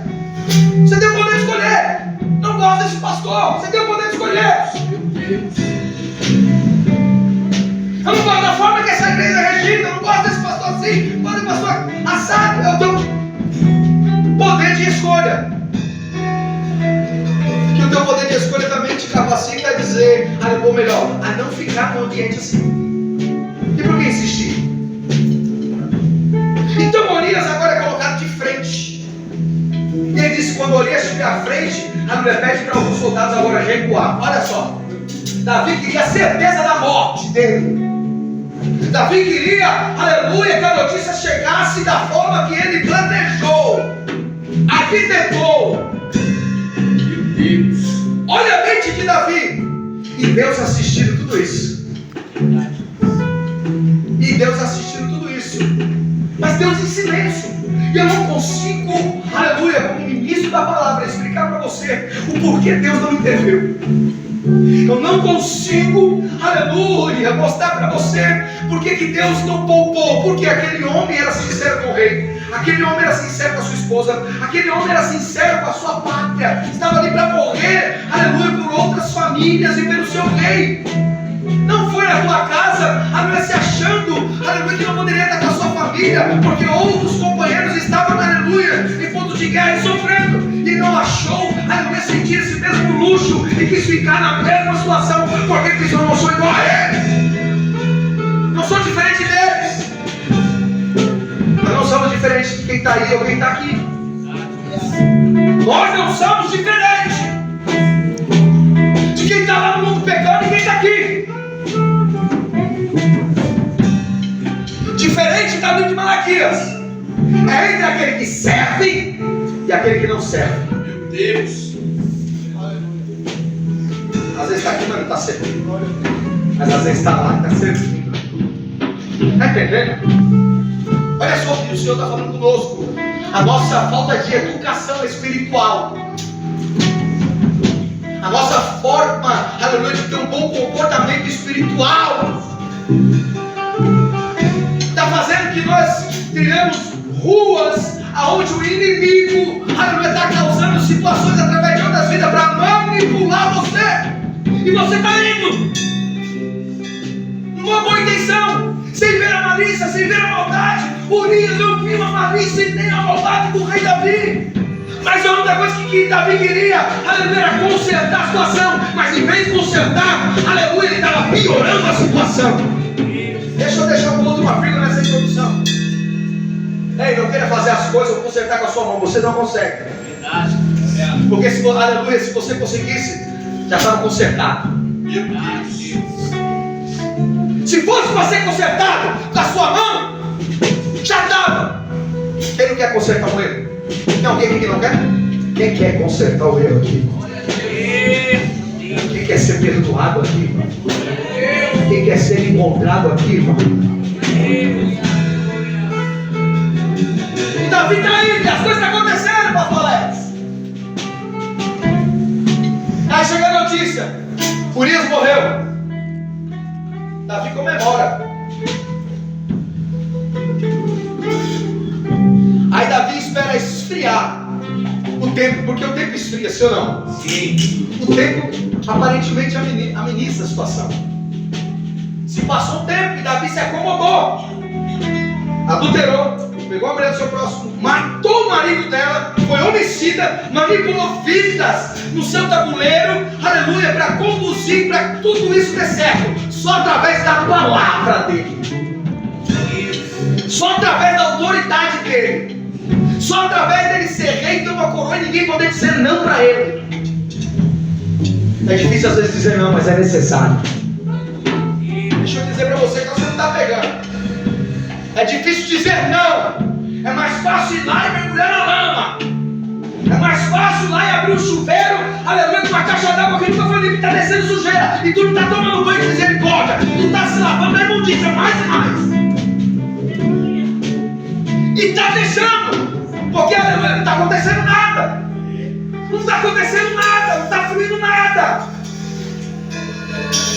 Você tem o poder de escolher. Não gosto desse pastor. Você tem o poder de escolher. Eu não gosto da forma que essa igreja é regida. Eu não gosto desse pastor assim. Não gosto desse pastor assado. escolha. Que o teu poder de escolha também te capacita a dizer, ou melhor, a não ficar num ambiente assim. E por que insistir? Então Golias agora é colocado de frente. E ele disse: quando Golias estiver à frente, a mulher pede para alguns soldados agora recuar. Olha só, Davi queria a certeza da morte dele. Davi queria, aleluia, que a notícia chegasse da forma que ele planejou, arquitetou. Meu Deus, olha a mente de Davi. E Deus assistindo tudo isso. E Deus assistindo tudo isso. Mas Deus em silêncio. E eu não consigo, aleluia, como ministro da palavra, explicar para você o porquê Deus não interveio. Eu não consigo, aleluia, mostrar para você porque que Deus não poupou. Porque aquele homem era sincero com o rei, aquele homem era sincero com a sua esposa, aquele homem era sincero com a sua pátria, estava ali para morrer, aleluia, por outras famílias e pelo seu rei. Não foi na tua casa, aleluia, se achando, aleluia, que não poderia estar com a sua família, porque outros companheiros estavam, aleluia, em ponto de guerra e sofrendo. E não achou, aleluia, sentir esse mesmo luxo e quis ficar na mesma situação, porque disse: eu não sou igual a eles, não sou diferente deles. Nós não somos diferentes de quem está aí ou quem está aqui. Nós não somos diferentes de quem está lá no mundo pecando e quem está aqui. Diferente da Bíblia de Malaquias é entre aquele que serve e aquele que não serve. Meu Deus. Às vezes está aqui, mas não está servindo. Mas às vezes está lá e está servindo. Está entendendo? Olha só o que o Senhor está falando conosco. A nossa falta de educação espiritual, a nossa forma, aleluia, de ter um bom comportamento espiritual, está fazendo que nós tenhamos ruas aonde o inimigo, aleluia, está causando situações através de outras vidas para manipular você. E você está indo numa boa intenção, sem ver a malícia, sem ver a maldade. Urias não viu a malícia e nem a maldade do rei Davi. Mas a única coisa que Davi queria, aleluia, era consertar a situação. Mas em vez de consertar, aleluia, ele estava piorando a situação. Deixa eu deixar um ponto, uma vírgula nessa introdução. Ei, não queira fazer as coisas ou consertar com a sua mão, você não consegue. Porque se, aleluia, se você conseguisse, já estava consertado. Meu Deus. Se fosse para ser consertado com a sua mão, já estava. Quem não quer consertar o erro? Tem alguém aqui que não quer? Quem quer consertar o erro aqui? Quem quer ser perdoado aqui, irmão? Quem quer ser encontrado aqui, irmão? E Davi está aí, as coisas estão acontecendo, pastor Alex. Aí chega a notícia: Urias morreu. Davi comemora. Aí Davi espera esfriar o tempo, porque o tempo esfria, sim ou não? Sim. O tempo aparentemente ameniza a situação. Se passou um tempo que Davi se acomodou, adulterou, pegou a mulher do seu próximo, matou o marido dela, foi homicida, manipulou vidas no seu tabuleiro, aleluia, para conduzir para tudo isso der certo, só através da palavra dele, só através da autoridade dele, só através dele ser rei, ter uma coroa e ninguém poder dizer não para ele. É difícil às vezes dizer não, mas é necessário. Deixa eu dizer para você que você não está pegando. É difícil dizer não. É mais fácil ir lá e mergulhar na lama. É mais fácil ir lá e abrir o chuveiro, aleluia, com uma caixa d'água que nunca foi limpa, está descendo sujeira. E tu não está tomando banho de misericórdia. Tu está se lavando na imundícia mais e mais. E está deixando. Porque, aleluia, não está acontecendo nada. Não está acontecendo nada. Não está fluindo nada.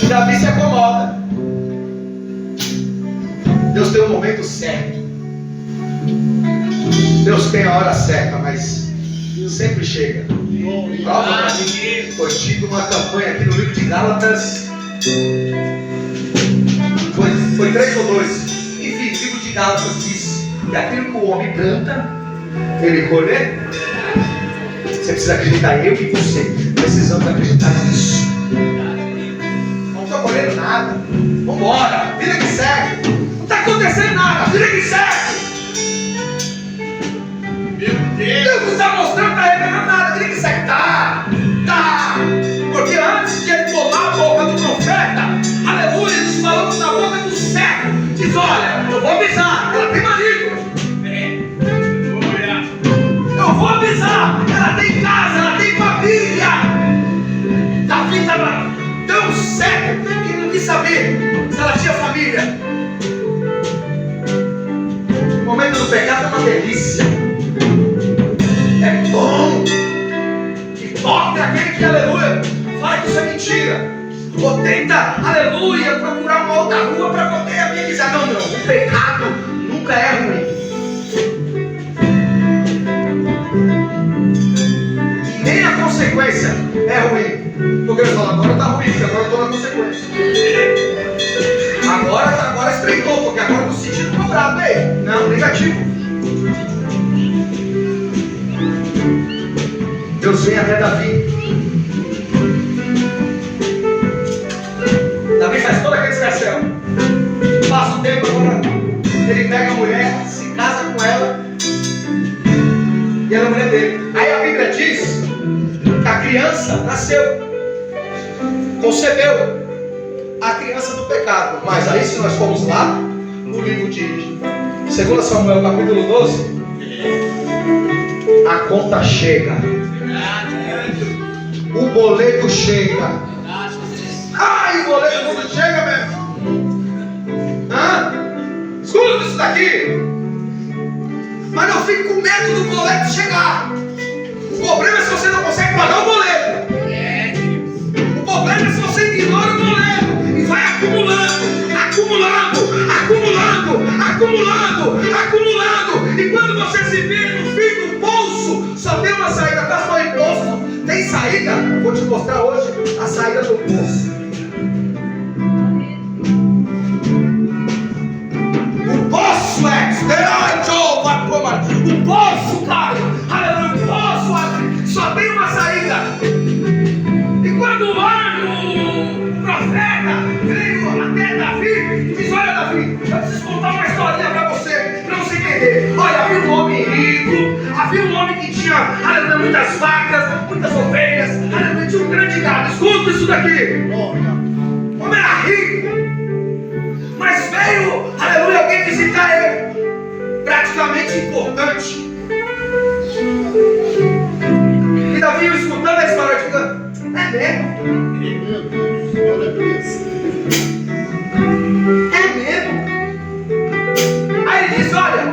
E Davi se acomoda. Deus tem o momento certo. Deus tem a hora certa, mas sempre chega. Prova para mim. Foi tido uma campanha aqui no livro de Gálatas. Foi 3 ou 2. Enfim, o livro de Gálatas diz que aquilo que o homem planta, ele colhe. Você precisa acreditar, eu e você precisamos acreditar nisso. Não estou colhendo nada. Vamos embora, vida que segue. Não está acontecendo nada, vida que segue. Deus não está mostrando, não está revelando nada, vida que segue. Tá. Porque antes de ele tomar a boca do profeta, aleluia, eles falando na boca do cego. Diz, olha, eu vou avisar, ela tem marido. Eu vou avisar, ela tem casa, ela tem família. Davi estava tão cego que não quis saber se ela tinha família. O momento do pecado é uma delícia. É bom. Hipócrita aquele que, aleluia, fala que isso é mentira. Ou tenta, aleluia, procurar uma outra rua para poder amenizar. Não, o pecado nunca é ruim. Nem a consequência é ruim. Estou querendo falar, agora está ruim, porque agora eu estou na consequência. Agora estreitou, porque agora eu estou sentindo cobrado aí. Não, negativo. Deus vem até Davi. Davi faz todo aquele escarcel. Passa o tempo agora. Ele pega a mulher, se casa com ela. E ela é a mulher dele. Aí a Bíblia diz que a criança nasceu. Concebeu a criança do pecado. Mas aí se nós formos lá, no livro de 2 Samuel capítulo 12, a conta chega. O boleto chega. Ai, o boleto quando chega mesmo. Escuta isso daqui. Mas não fique com medo do boleto chegar. O problema é se você não consegue pagar o boleto. O problema é se você ignora o boleto e vai acumulando. E quando você se vê no fim do poço, só tem uma saída. Está só em poço. Tem saída? Vou te mostrar hoje a saída do poço. O poço é o poço, cara. Aleluia, o poço abre. Só tem uma saída. E quando o profeta veio até Davi, diz: olha, Davi, eu preciso contar uma historinha para você entender. Olha, havia um homem rico, havia um homem que tinha, aleluia, muitas vacas, muitas ovelhas, aleluia, tinha um grande gado. Escuta isso daqui. O homem era rico, mas veio, aleluia, alguém visitar ele, praticamente importante. E Davi, escutando a história, diga: é mesmo? É mesmo? Aí ele diz: olha,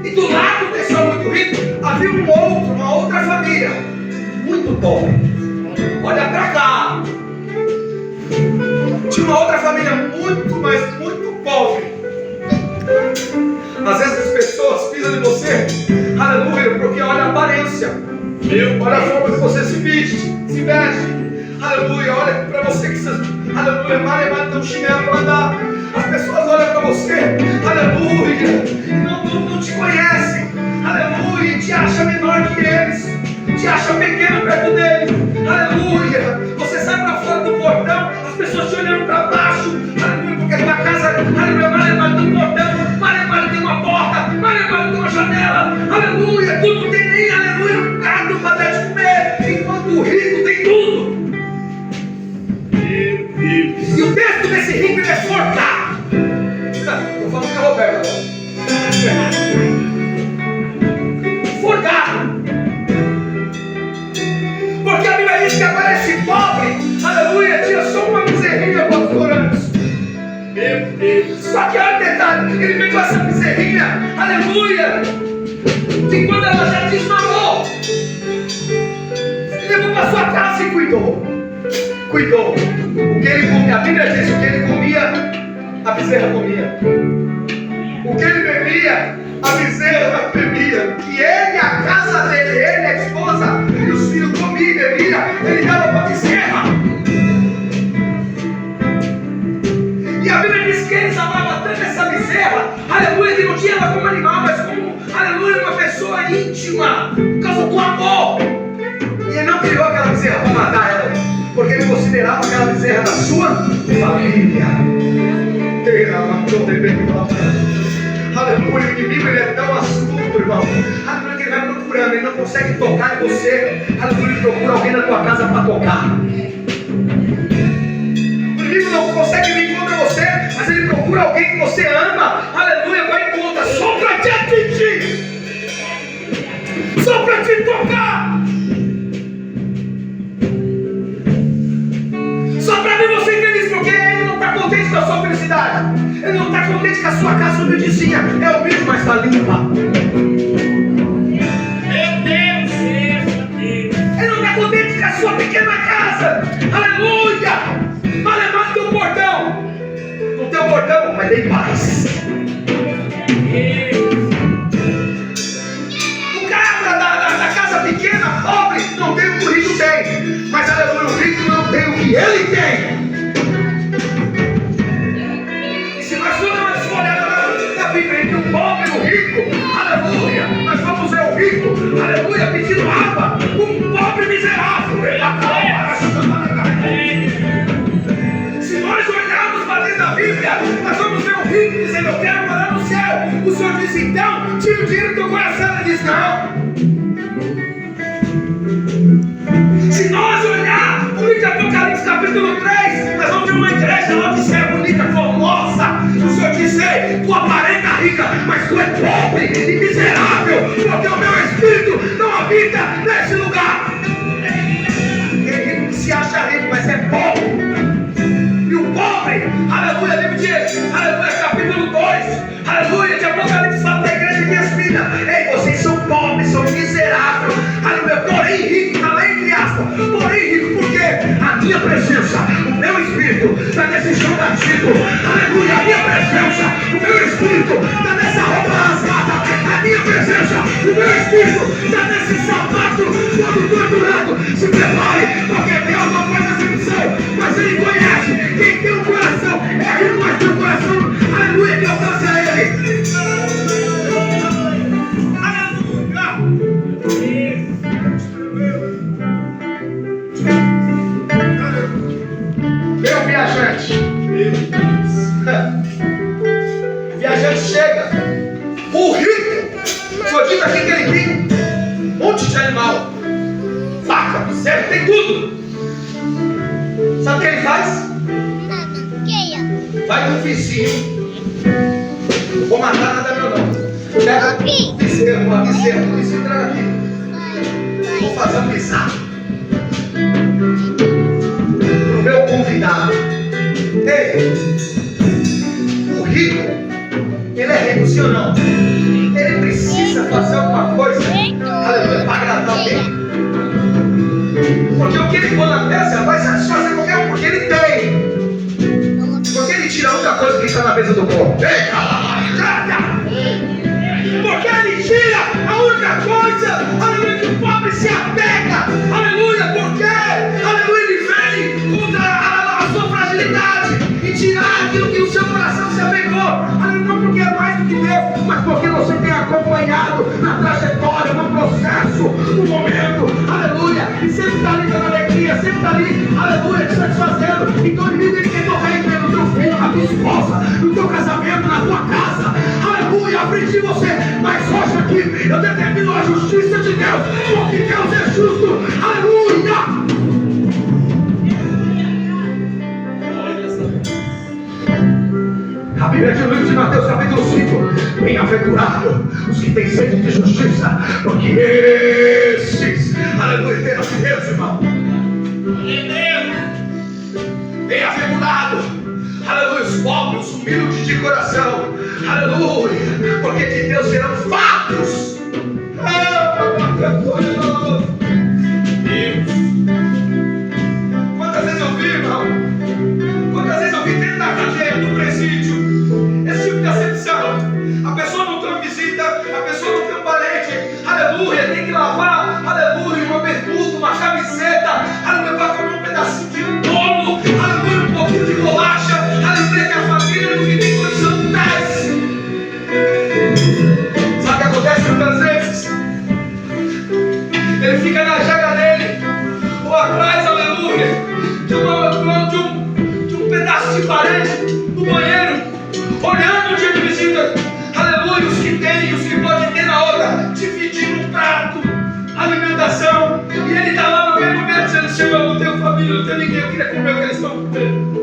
e do lado desse homem muito rico havia uma outra família muito pobre. Olha pra cá. Tinha uma outra família muito pobre. Às vezes as pessoas pisam em você, aleluia, porque olha a aparência, olha a forma que você se veste, aleluia, olha pra você que você, aleluia, mal tem um chinelo para andar. As pessoas olham para você, aleluia, e não te conhecem, aleluia, e te acham menor que eles, te acham pequeno perto deles, aleluia. Você sai para fora do portão, as pessoas te olhando para baixo, aleluia, porque a tua casa, aleluia, mal tem um portão, mal tem uma porta, mal tem uma janela, aleluia, tu não tem nem, aleluia, um carro para dar de comer, enquanto o rico tem tudo. E o texto desse rico ele é forcado. Eu falo com a Roberta agora. Forcado. Porque a Bíblia diz que agora esse pobre, aleluia, tinha só uma bezerrinha pastor antes. Só que olha o detalhe, ele pegou essa bezerrinha, aleluia, e quando ela já desmamou, ele levou para sua casa e cuidou. O que ele comia, a Bíblia diz: o que ele comia, a bezerra comia. O que ele bebia, a bezerra bebia. Que ele, a casa dele, ele, a esposa e os filhos comiam e bebiam, ele dava para a bezerra. E a Bíblia diz que eles amavam tanto essa bezerra, aleluia, que não tinha ela como animal, mas como, aleluia, uma pessoa íntima, por causa do amor. criou aquela bezerra para matar ela, porque ele considerava aquela bezerra da sua família. Aleluia, o inimigo ele é tão astuto, irmão. Aleluia, que ele vai procurando, ele não consegue tocar em você. Aleluia, ele procura alguém na tua casa para tocar. O inimigo não consegue vir contra você, mas ele procura alguém que você ama. Aleluia, vai em conta, só para te atingir, só para te tocar, só para ver você feliz, porque ele não está contente com a sua felicidade. Ele não está contente com a sua casa sobre vizinha. É o mesmo, mas está limpa. Meu Deus. Ele não está contente com a sua pequena casa. Aleluia. Vai levar no teu portão. No teu portão, mas tem paz. O cara da casa pequena, pobre, não tem o que o rico tem. Mas aleluia, o rico não tem o que ele tem. Entre o pobre e o rico, aleluia, nós vamos ver o rico, aleluia, pedindo água, um pobre miserável. Se nós olharmos para dentro da Bíblia, nós vamos ver o rico dizendo: eu quero morar no céu. O Senhor disse: então, tira o dinheiro do teu coração. Ele diz: não. Se nós olharmos o livro de Apocalipse capítulo 3, nós vamos ver uma igreja lá de céu bonita, formosa. O Senhor disse: tu aparenta rica, mas tu é pobre e miserável, porque o meu Espírito não habita nesse lugar. Tem rico que se acha rico, mas é pobre. E o pobre, aleluia, livro de aleluia, capítulo 2, aleluia, de Apocalipse, fala da igreja de Espírita: ei, vocês são pobres, são miseráveis, aleluia, porém rico, está lá entre aspas, porém rico, porque a minha presença, o meu Espírito está nesse chão batido, aleluia, a minha presença, o meu Espírito está nessa roupa rasgada, a minha presença, o meu Espírito está nesse sapato todo torturado. Se prepare, porque Deus não faz acepção, mas Ele conhece quem tem um coração, é rico, mas tem um coração, aleluia, que alcança Ele. Meu viajante, o viajante chega, o rico, foi dito aqui que ele tem um monte de animal, vaca, certo, tem tudo. Sabe o que ele faz? Vai no vizinho, não vou matar nada meu não. Pega um bezerro, uma bezerra, o vizinho traga aqui. Vou fazer um bizarro pro meu convidado. Ei, o rico, ele é rico, sim ou não? Ele precisa fazer alguma coisa, aleluia, para agradar alguém. Porque o que ele põe na mesa vai satisfazer qualquer um, porque ele tem. Porque ele tira a única coisa que está na mesa do povo. Porque ele tira a única coisa, aleluia, que o pobre se apega, aleluia, porque, aleluia, ele vem contra a sua fragilidade e tirar aquilo que o seu coração se apegou, aleluia, não porque é mais do que Deus, mas porque você tem acompanhado na trajetória, no processo, no momento, aleluia, e sempre está ali dando alegria, sempre está ali, aleluia, te satisfazendo. Então o inimigo ele quer tocar em no teu filho, na tua esposa, no teu casamento, na tua casa, aleluia, afligir você, mas hoje aqui eu determino a justiça de Deus, porque Deus é justo, aleluia. A Bíblia diz no livro de Mateus capítulo 5: bem-aventurado os que têm sede de justiça, porque esses, aleluia, terão de Deus, irmão. Bem-aventurado, aleluia, os pobres, os humildes de coração, aleluia, porque de Deus serão fartos. Quantas vezes eu vi, irmão? Quantas vezes eu vi dentro da cadeia, do presídio, esse tipo de acepção? A pessoa não tem uma visita, a pessoa não tem um parente, aleluia, tem que lavar, aleluia, uma bermuda, uma camiseta, aleluia, para comer um pedacinho de bolo, aleluia, um pouquinho de bolacha, aleluia, que a família não tem condição de 10. Sabe o que acontece muitas parede, no banheiro, olhando o dia de visita, aleluia, os que tem e os que podem ter na hora, dividindo um prato, alimentação, e ele está lá no mesmo momento dizendo: Senhor, eu não tenho família, eu não tenho ninguém, eu queria comer o que eles estão comendo.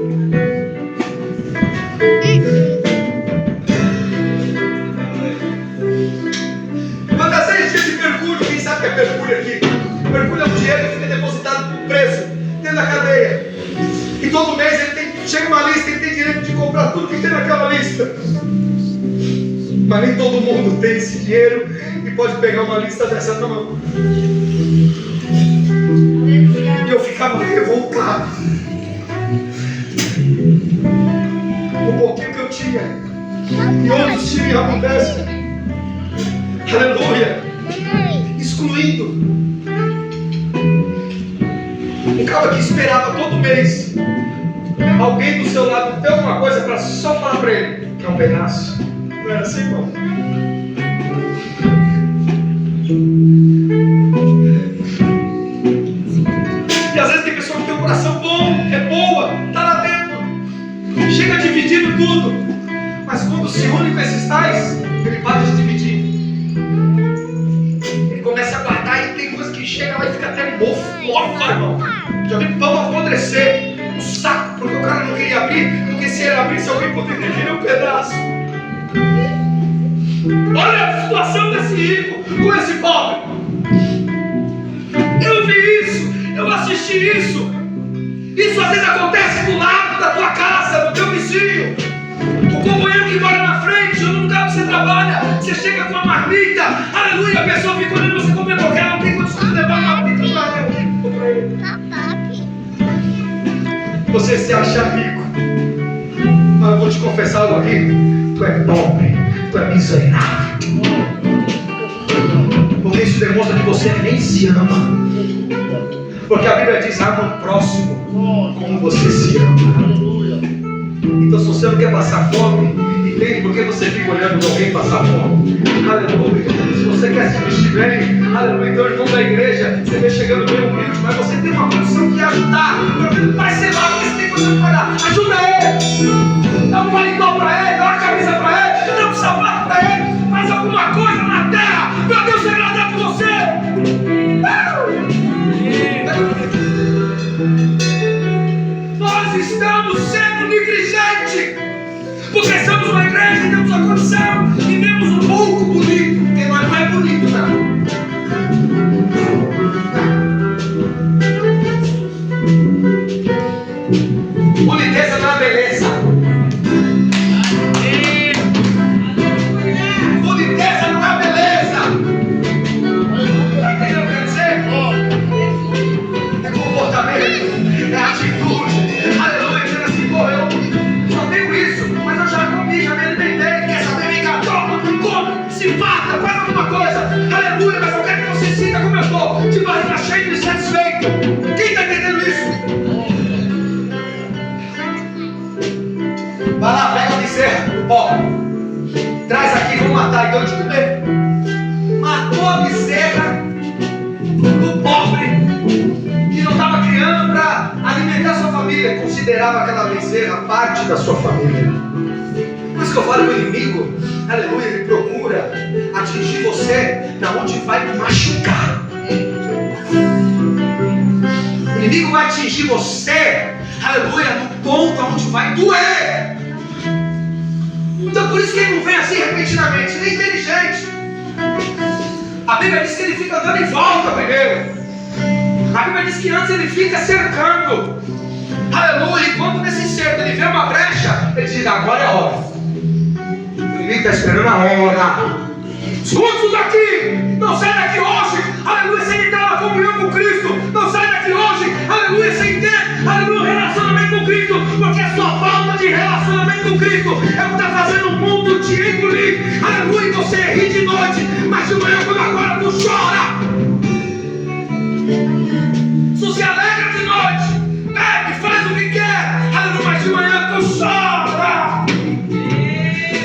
Quantas vezes dias de mergulho, quem sabe que é mergulho aqui? Mergulho é um dinheiro que fica depositado por preso dentro da cadeia. E todo mês chega uma lista, ele tem direito de comprar tudo que tem naquela lista. Mas nem todo mundo tem esse dinheiro e pode pegar uma lista dessa na mão. E eu ficava revoltado. O pouquinho que eu tinha e outros tinham abundância. Aleluia. Excluindo. Um cara que esperava todo mês alguém do seu lado ter alguma coisa para só falar para ele que é um pedaço. Não era assim, irmão? E às vezes tem pessoa que tem um coração bom, é boa, está lá dentro, chega dividindo tudo, mas quando se une com esses tais, ele para de dividir. Ele começa a guardar e tem coisa que chega lá e fica até mofo, irmão. Já vi pão apodrecer no saco, porque o cara não queria abrir, porque se ele abrisse alguém poderia querer um pedaço. Olha a situação desse rico com esse pobre. Eu vi isso, eu assisti isso. Isso às vezes acontece do lado da tua casa, do teu vizinho. O companheiro que mora na frente, ou no lugar que você trabalha, você chega com uma marmita, aleluia, a pessoa fica olhando você comer porque ela não tem condição de levar uma marmita para ele. Você se acha rico, mas eu vou te confessar algo aqui: tu é pobre, tu é miserável. Porque isso demonstra que você nem se ama. Porque a Bíblia diz: ama o próximo como você se ama. Então, se você não quer passar fome, entende por que você fica olhando alguém passar fome? Aleluia. Se você quer se vestir bem, aleluia, então, irmão da igreja, você vem chegando meio humilde, mas você tem uma condição de ajudar. Não vai ser lá, porque você tem condição de pagar. Ajuda ele. Dá um paletó para ele, dá uma camisa para ele, dá um sapato para ele. Faz alguma coisa na terra para Deus se agradar por você. Nós estamos sendo negligentes, porque somos uma igreja e temos a condição e vemos um pouco bonito, porque nós não é bonito, não. Boniteza não é beleza. Boniteza não é beleza. Entendeu o que eu quero dizer? É comportamento, é atitude. Aleluia, dizendo assim: pô, eu só tenho isso, mas eu já comi, já me alimentei. Quer saber? Vem cá, toma, come, se farta, faz alguma coisa. Aleluia, mas eu quero que você sinta como eu estou, de barriga cheia e satisfeito. Quem está entendendo isso? Vai lá, pega a bezerra do pobre, traz aqui, vamos matar e deu de comer. Matou a bezerra do pobre, que não estava criando para alimentar sua família, considerava aquela bezerra parte da sua família. Por isso que eu falo que o inimigo, aleluia, ele procura atingir você na onde vai machucar. O inimigo vai atingir você, aleluia, no ponto onde vai doer. Então por isso que ele não vem assim repentinamente, ele é inteligente. A Bíblia diz que ele fica dando em volta primeiro. A Bíblia diz que antes ele fica cercando. Aleluia, e quando nesse cerco ele vê uma brecha, ele diz: agora é a hora. O inimigo está esperando a hora. Escute daqui, não sai daqui hoje, aleluia, sem entrar na comunhão com Cristo. Não sai daqui hoje, aleluia, sem ter, aleluia, um relacionamento com Cristo. Porque a sua falta de relacionamento com Cristo é o que está fazendo o mundo te engolir. Aleluia, e você ri de noite, mas de manhã quando agora tu chora. Tu se alegra de noite, bebe, faz o que quer, aleluia, mas de manhã tu chora.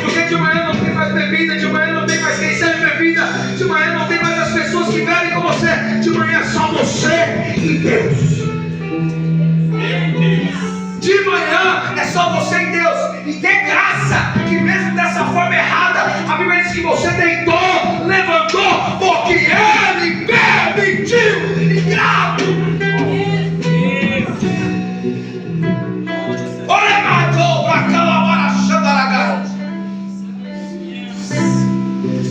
Porque de manhã não tem mais bebida, de manhã não tem mais quem serve bebida, de manhã não tem mais as pessoas que bebem com você, de manhã é só você e Deus. De manhã é só você e Deus. E dê graça que mesmo dessa forma errada, a Bíblia diz que você deitou, levantou, porque Ele permitiu. E grato. Olha, matou a calavara xandaraga.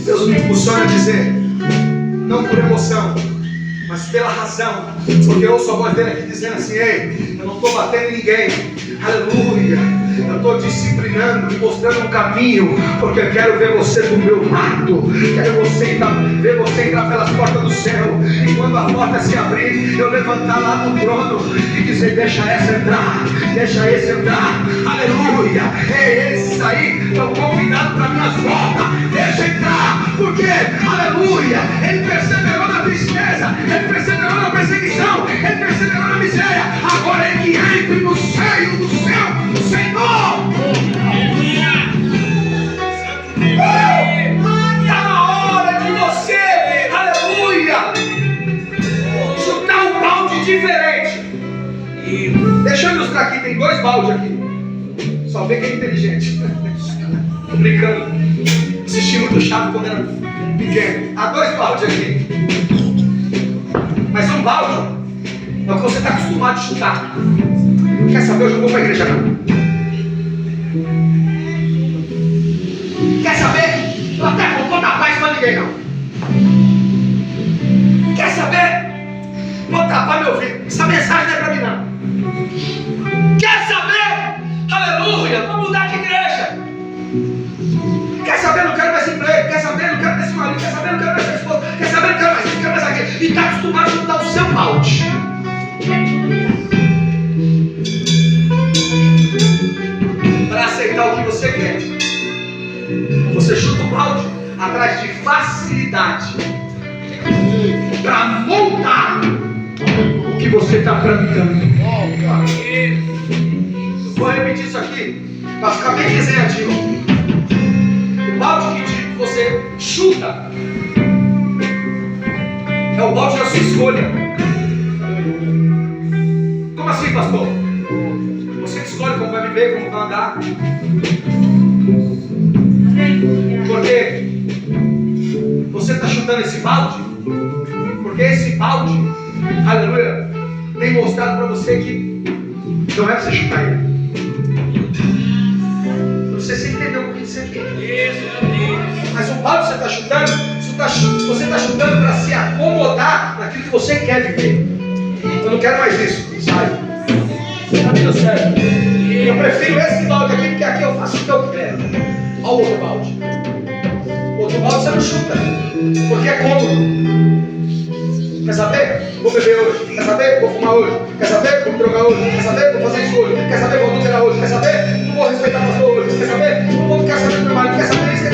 Deus me impulsiona a dizer, não por emoção, mas pela razão, porque eu ouço a voz dele aqui dizendo assim: ei, eu não estou batendo em ninguém, aleluia, eu estou disciplinando e mostrando um caminho, porque eu quero ver você do meu lado, quero ver você entrar pelas portas do céu, e quando a porta se abrir, eu levantar lá no trono e dizer: deixa essa entrar, deixa esse entrar, aleluia, é esse aí, estão convidados para minhas portas, deixa entrar, porque, aleluia, ele perseverou na tristeza, ele perseverou na perseguição, ele perseverou na miséria, agora ele que entre no seio do céu do Senhor. Está na hora de você, aleluia, chutar um balde diferente. Deixa eu ilustrar aqui, tem 2 baldes aqui. Só vê quem é inteligente. Tô brincando. Assisti muito Chaves quando era pequeno. Há 2 baldes aqui. Mas um balde é o que você está acostumado a chutar. Quer saber? Eu não vou para a igreja não. Quer saber? Eu até não vou dar paz para ninguém não. Quer saber? Vou tapar meu ouvido. Essa mensagem não é para mim não. Quer saber? Aleluia! Vou mudar de igreja. Quer saber? Não quero mais emprego. Quer saber? Não quero mais esse marido. Quer saber? Não quero mais essa esposa. Quer saber? Não quero mais isso. Não quero mais aquilo. E está acostumado a chutar o seu balde. Para aceitar o que você quer, você chuta o balde atrás de facilidade para montar o que você está tramitando. Vou repetir isso aqui para ficar bem desenhadinho. O balde que você chuta é o balde da sua escolha. Como assim, pastor? Você que escolhe como vai viver, como vai andar. Porque você está chutando esse balde, porque esse balde, aleluia, tem mostrado para você que não é para você chutar ele. Você se entendeu o que você quer. Mas o balde que você está chutando, você está chutando para se acomodar naquilo que você quer viver. Eu não quero mais isso, sai. Está me dando certo. Eu prefiro esse balde aqui, porque aqui eu faço o que eu quero. Olha o outro balde. O outro balde você não chuta, porque é cômodo. Quer saber? Vou beber hoje. Quer saber? Vou fumar hoje. Quer saber? Vou me drogar hoje. Quer saber? Vou fazer isso hoje. Quer saber? Vou adulterar hoje. Quer saber? Não vou respeitar o pastor hoje. Quer saber? Não vou ficar sabendo do meu marido. Quer saber isso?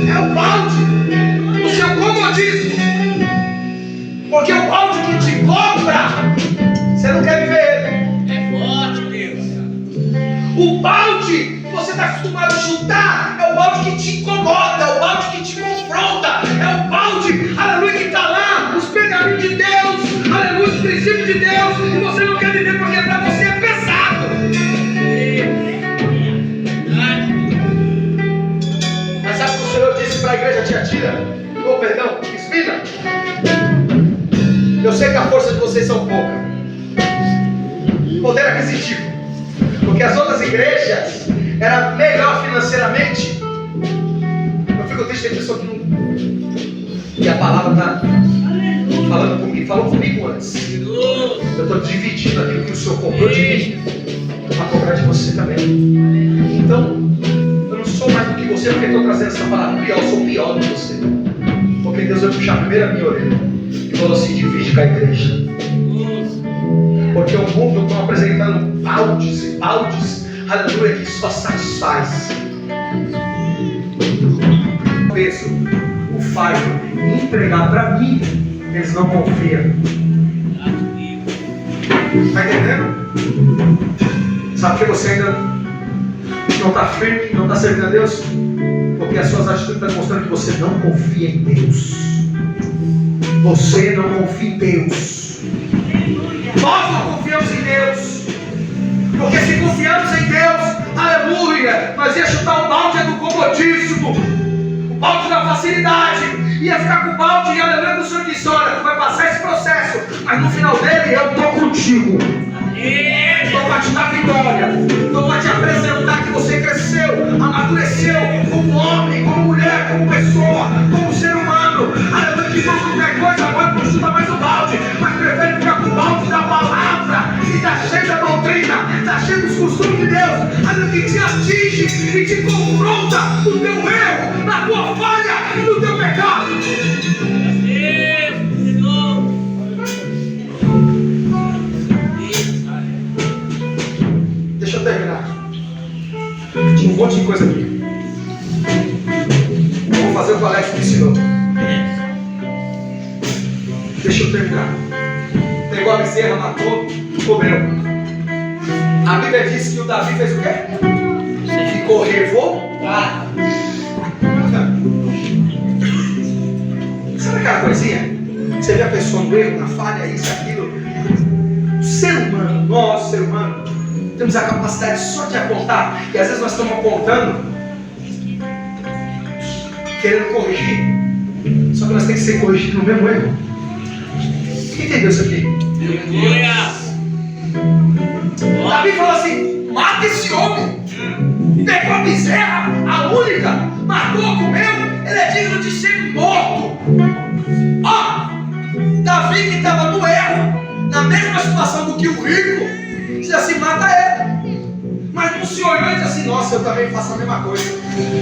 É o balde do seu comodismo. Porque o balde que te compra, você não quer viver ele. É forte, Deus. O balde que você está acostumado a chutar é o balde que te incomoda, é o balde que te confronta, é o balde, aleluia, que está lá, os pergaminhos de Deus, aleluia, os princípios de Deus, e você não quer viver porque para você é pesado. Mas sabe o que o Senhor disse para a igreja Tiatira? Esmina? Eu sei que a força de vocês são pouca. Poder aquisitivo. Porque as outras igrejas eram melhor financeiramente. Eu fico triste de pessoa que não. E a palavra está falando comigo, falou comigo antes. Eu estou dividindo aquilo que o Senhor comprou de mim para cobrar de você também. Então, eu não sou mais do que você porque estou trazendo essa palavra pior, eu sou pior do que você. Porque Deus vai puxar primeiro a minha orelha e falou assim: divide com a igreja. Porque o mundo está apresentando baldes e baldes, aleluia, que só satisfaz. O peso, o fardo, entregar para mim, eles não confiam. Está entendendo? Sabe que você ainda não está firme, não está servindo a Deus? Porque as suas atitudes estão mostrando que você não confia em Deus. Você não confia em Deus. Nós não confiamos em Deus, porque se confiamos em Deus, o balde da facilidade, ia ficar com o balde, e aleluia, o Senhor disse: olha, tu vai passar esse processo, mas no final dele eu estou contigo. Estou para te dar vitória, estou para te apresentar que você cresceu, amadureceu como homem, como mulher, como pessoa, como ser humano. Aleluia, que for qualquer coisa, agora não chuta mais o balde, mas prefere ficar com o balde da palavra, e está cheio da doutrina, está cheio dos costumes de Deus, aleluia, que te atinge e te confronta no teu erro, na tua falha e no teu pecado. Deixa eu terminar. Tinha um monte de coisa aqui. Vou fazer o que o Alex me ensinou. Deixa eu terminar. Pegou a bezerra, matou, comeu. A Bíblia diz que o Davi fez o quê? Ficou revoltado. Sabe aquela coisinha? Você vê a pessoa no erro, na falha, isso, aquilo. O ser humano, nós, ser humano, temos a capacidade só de apontar. E às vezes nós estamos apontando, querendo corrigir. Só que nós temos que ser corrigidos no mesmo erro. Quem entendeu isso aqui? Davi falou assim: mata esse homem. Pegou a bezerra, a única, matou, comeu, ele é digno de ser morto. Ó, Davi que estava no erro, na mesma situação do que o rico, disse assim: mata ele. Mas não se olhou e disse assim: nossa, eu também faço a mesma coisa,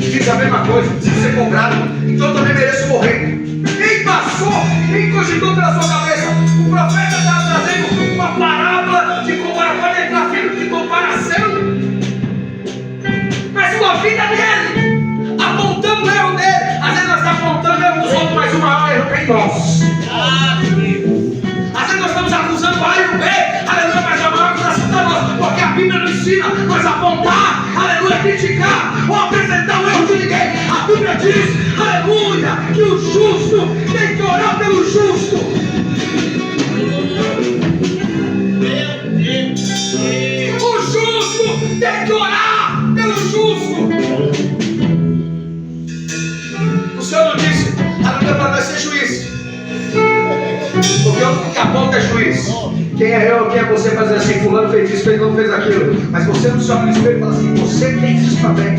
fiz a mesma coisa, preciso ser cobrado, então eu também mereço morrer. Nem passou, nem cogitou pela sua cabeça. O profeta estava trazendo uma parábola de comparação, pode entrar, filho, de comparação, mas com a vida dele, apontando o erro dele. Às vezes nós estamos apontando o erro dos outros, mas o maior erro é em nós. Às vezes nós estamos acusando o A e o B, aleluia, mas a maior acusação está nós, porque a Bíblia não ensina nós apontar, aleluia, criticar ou apresentar o erro de ninguém. A Bíblia diz, aleluia, que o justo tem que orar pelo justo. O justo tem que orar pelo justo. O Senhor não disse, aleluia, para nós ser juiz. Porque o único que aponta é juiz. Quem é eu, quem é você para dizer assim: fulano fez isso, fulano fez aquilo. Mas você não se olha no espelho e fala assim: você fez isso também.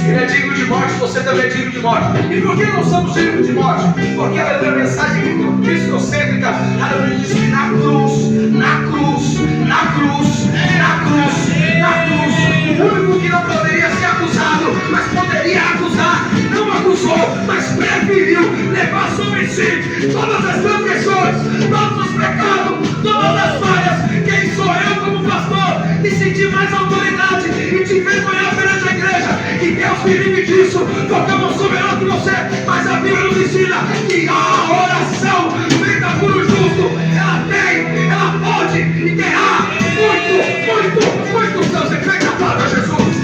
Ele é digno de morte, você também é digno de morte. E por que não somos dignos de morte? Porque a mensagem cristocêntrica, ela diz que na cruz, na cruz, na cruz, na cruz, na cruz, o único que não poderia ser acusado, mas poderia acusar, não acusou, mas preferiu levar sobre si todas as transgressões, todos os pecados, todas as falhas. Quem sou eu como pastor? Me sentir mais autoridade e te envergonhar perante a igreja. Que Deus me livre disso, porque eu não sou melhor que você. Mas a Bíblia nos ensina que a oração feita por um justo, ela tem, ela pode e terá muito seus efeitos. Aplauda a Jesus.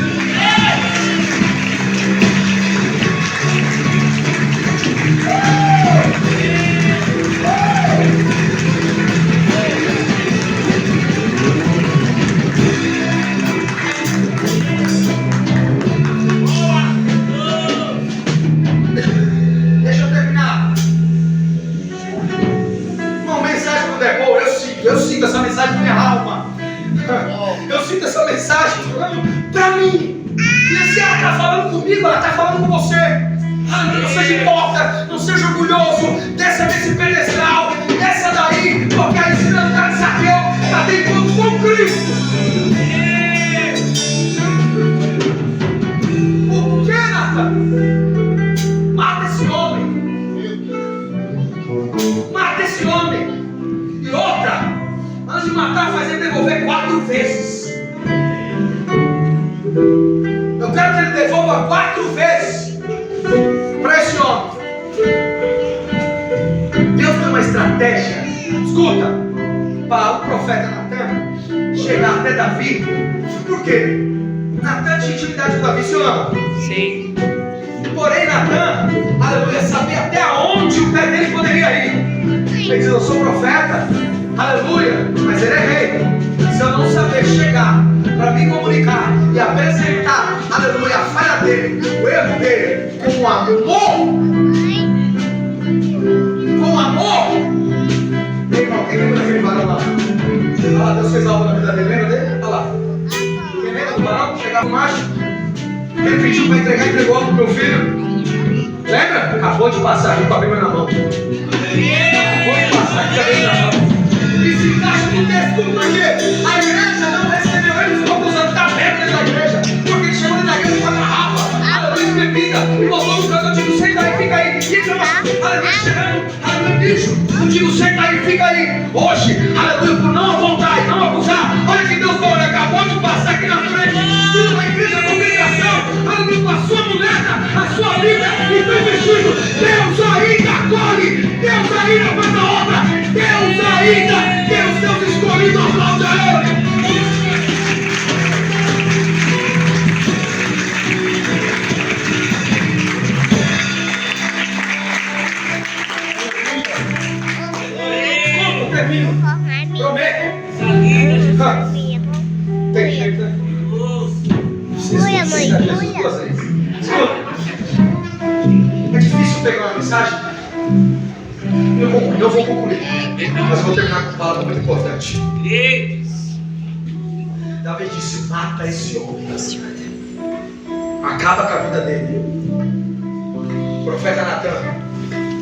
Eu sinto essa mensagem na minha alma. Eu sinto essa mensagem falando para mim. E se ela está falando comigo, ela está falando com você. Não seja hipócrita, não seja orgulhoso. Desça desse pedestal, desça daí, porque a ensinança de Zaqueu está de encontro com Cristo. O que, Natan? Mata esse homem. Mata esse homem. E outra, antes de matar, faz ele devolver 4 vezes. Eu quero que ele devolva 4 vezes para esse homem. Deus tem uma estratégia, escuta, para o profeta Natan chegar até Davi. Por quê? Natan tinha intimidade com Davi, sim ou não? Sim. Porém, Natan, aleluia, sabia até onde o pé dele poderia ir. Ele diz: eu sou profeta, aleluia, mas ele é rei. Se eu não saber chegar para me comunicar e apresentar, aleluia, a falha dele fez algo na vida dele, lembra dele? Olha lá. Lembra do varão? Chegava o macho. Ele pediu para entregar, entregou algo para o meu filho. Lembra? Acabou de passar aqui com a Bíblia na mão. Acabou de passar aqui com a Bíblia na mão. E se encaixa no texto, tudo por quê? A igreja não recebeu ele, ficou acusando da pedra da igreja. Porque ele chamou ele da igreja com a garrafa. Aleluia, bebida. E botou no canto, eu digo, senta aí, fica aí. E então, aleluia, chegando, aleluia, bicho. Eu digo, senta aí, fica aí. Hoje, aleluia, por não voltar e não abusar. Olha que Deus falou, acabou de passar aqui na frente. Tudo na igreja, a congregação. Aleluia, com a sua mulher, a sua Bíblia e teu vestido. Deus ainda acolhe. Deus ainda faz a obra. Deus ainda tem os seus escolhidos. Aplaude a Ele. Tem jeito, né? Olha, mãe, olha. É difícil pegar uma mensagem. Eu vou concluir, mas vou terminar com uma palavra muito importante. Davi disse: mata esse homem, acaba com a vida dele. O profeta Natan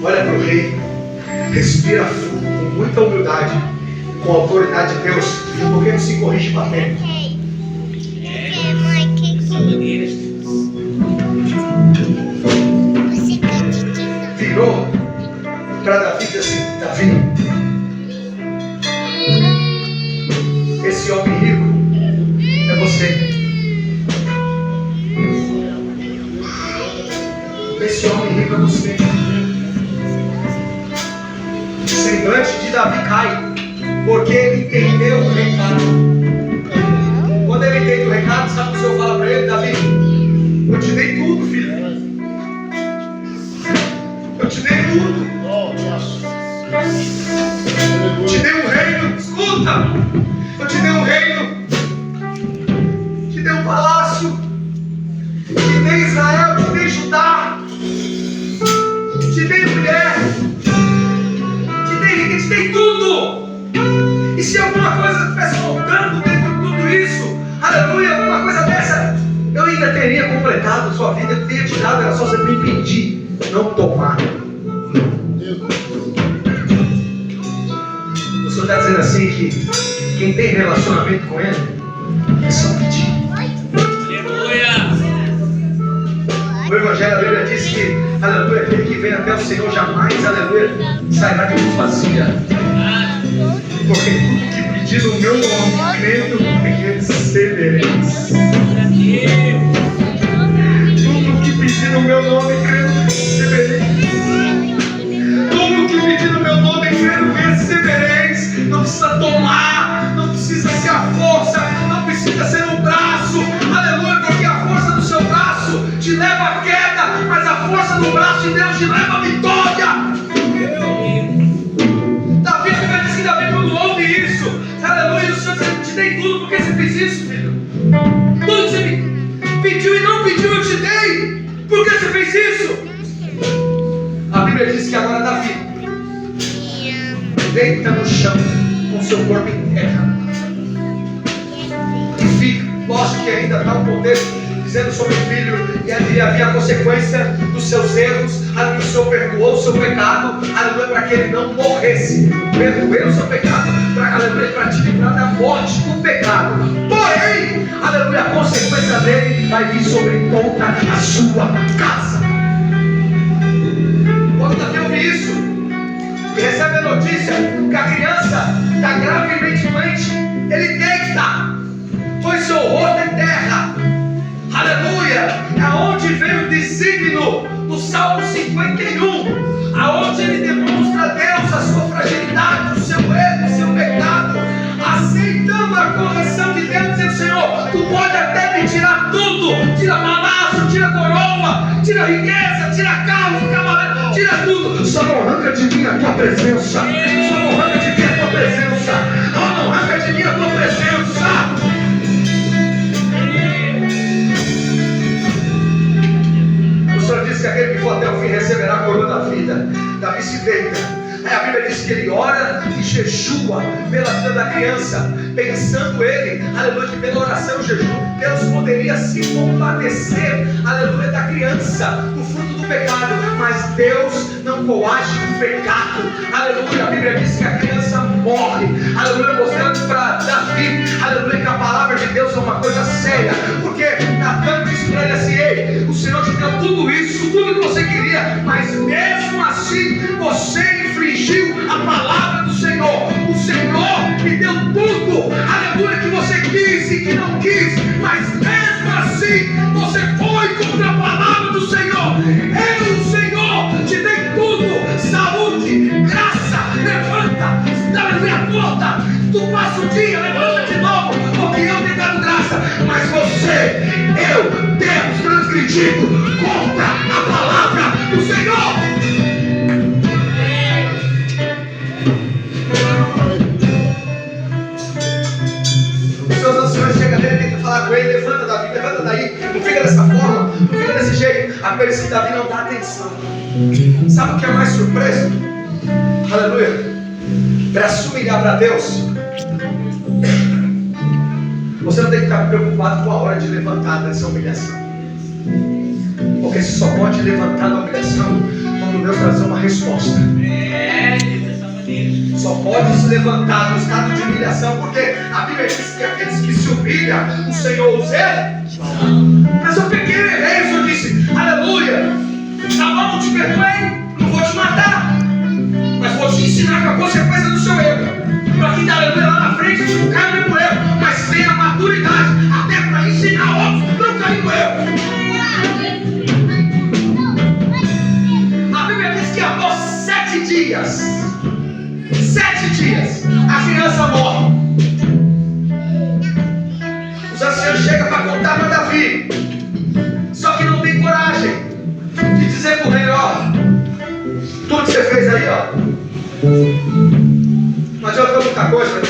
olha para o rei, respira fundo, com muita humildade, com a autoridade de Deus, porque não se corrige para tempo. Virou para Davi e disse assim: Davi, esse homem rico é você. Esse homem rico é você. O semblante de Davi cai, porque ele entendeu o recado. Quando ele entende o recado, sabe o que o Senhor fala para ele? Davi, eu te dei tudo, filho. Eu te dei tudo. Te dei um reino. Escuta. Eu te dei um reino. Te dei um palácio. Te dei Israel. Te dei Judá. Te dei mulher. Te dei riqueza. Te dei tudo. E se alguma coisa estivesse faltando dentro de tudo isso, aleluia, alguma coisa dessa, eu ainda teria completado sua vida. Eu teria tirado. Era só você me pedir, não tomar. O Senhor está dizendo assim que quem tem relacionamento com Ele é só pedir. No Evangelho, a Bíblia diz que, aleluia, aquele que vem até o Senhor jamais, aleluia, sairá de mão vazia. Porque tudo que pedir no meu nome, crendo, recebereis. Tudo que pedir no meu nome, crendo, recebereis. Tudo que pedir no meu nome, crendo, recebereis. Não precisa tomar, não precisa ser a força, não precisa ser um braço, aleluia, porque a força do seu braço te leva à queda, mas a força do braço de Deus te leva à vitória. Davi, a Bíblia diz que Davi, quando ouve isso, aleluia, o Senhor diz: eu te dei tudo porque você fez isso, filho. Tudo que você me pediu e não pediu, eu te dei. Por que você fez isso? A Bíblia diz que agora Davi deita no chão com seu corpo em terra e fica, mostra que ainda está um contexto dizendo sobre o filho, e ali havia a consequência dos seus erros. Aleluia, o Senhor perdoou o seu pecado, aleluia, para que ele não morresse. Perdoei o seu pecado para te livrar da morte do pecado. Porém, aleluia, a consequência dele vai vir sobre toda a sua casa. Quando Davi ouve isso e recebe a notícia que a criança está gravemente doente, ele deita, põe seu rosto em terra. Aleluia! Aonde vem o desígnio do Salmo 51, aonde ele demonstra a Deus a sua fragilidade, o seu erro, o seu pecado, aceitando a correção de Deus, dizendo: Senhor, tu pode até me tirar tudo, tira palácio, tira coroa, tira riqueza, tira carro, cavaleiro, tira tudo, só não arranca de mim a tua presença, só não arranca de mim a tua presença, não arranca de mim a tua presença. O Senhor diz que aquele que for até o fim receberá a coroa da vida. Davi se deita. Aí a Bíblia diz que ele ora e jejua pela vida da criança. pensando ele, aleluia, que pela oração e jejum, Deus poderia se compadecer, aleluia, da criança, do fruto do pecado, mas Deus não coage o pecado, aleluia. A Bíblia diz que a criança morre, aleluia, mostrando para Davi, aleluia, que a palavra de Deus é uma coisa séria, porque Natan disse para ele assim: ei, o Senhor te deu tudo isso, tudo que você queria, mas mesmo assim você infringiu a palavra do Senhor. O Senhor me deu tudo, aleluia, que você quis e que não quis, mas mesmo assim você foi contra a palavra do Senhor. Eu, o Senhor, te dei tudo, saúde, graça, levanta, dá-me a porta, tu passa o dia, levanta de novo, porque eu tenho dado graça, mas você, eu, temos transgredido contra a palavra do Senhor. Os seus anciões chegam nele e tentam falar com ele: levanta Davi, levanta daí, não fica dessa forma, não fica desse jeito. A Bíblia diz que Davi não dá atenção. Sabe o que é mais surpreso? Aleluia. Para se humilhar para Deus, você não tem que estar preocupado com a hora de levantar dessa humilhação, porque você só pode levantar da humilhação quando Deus trazer uma resposta. Só pode se levantar no estado de humilhação, porque a Bíblia diz que aqueles que se humilham, o Senhor os erra. Mas eu pequei, errei, o Senhor disse: aleluia, tá bom, te perdoei, não vou te matar, mas vou te ensinar com a consequência do seu erro, para que, aleluia, lá na frente você não caia no erro, mas tenha maturidade até para ensinar outros não cair no erro. A Bíblia diz que após 7 dias, a criança morre. Os anciãos chegam para contar para Davi, só que não tem coragem de dizer para o rei: ó, tudo que você fez aí, ó, não adianta muita coisa,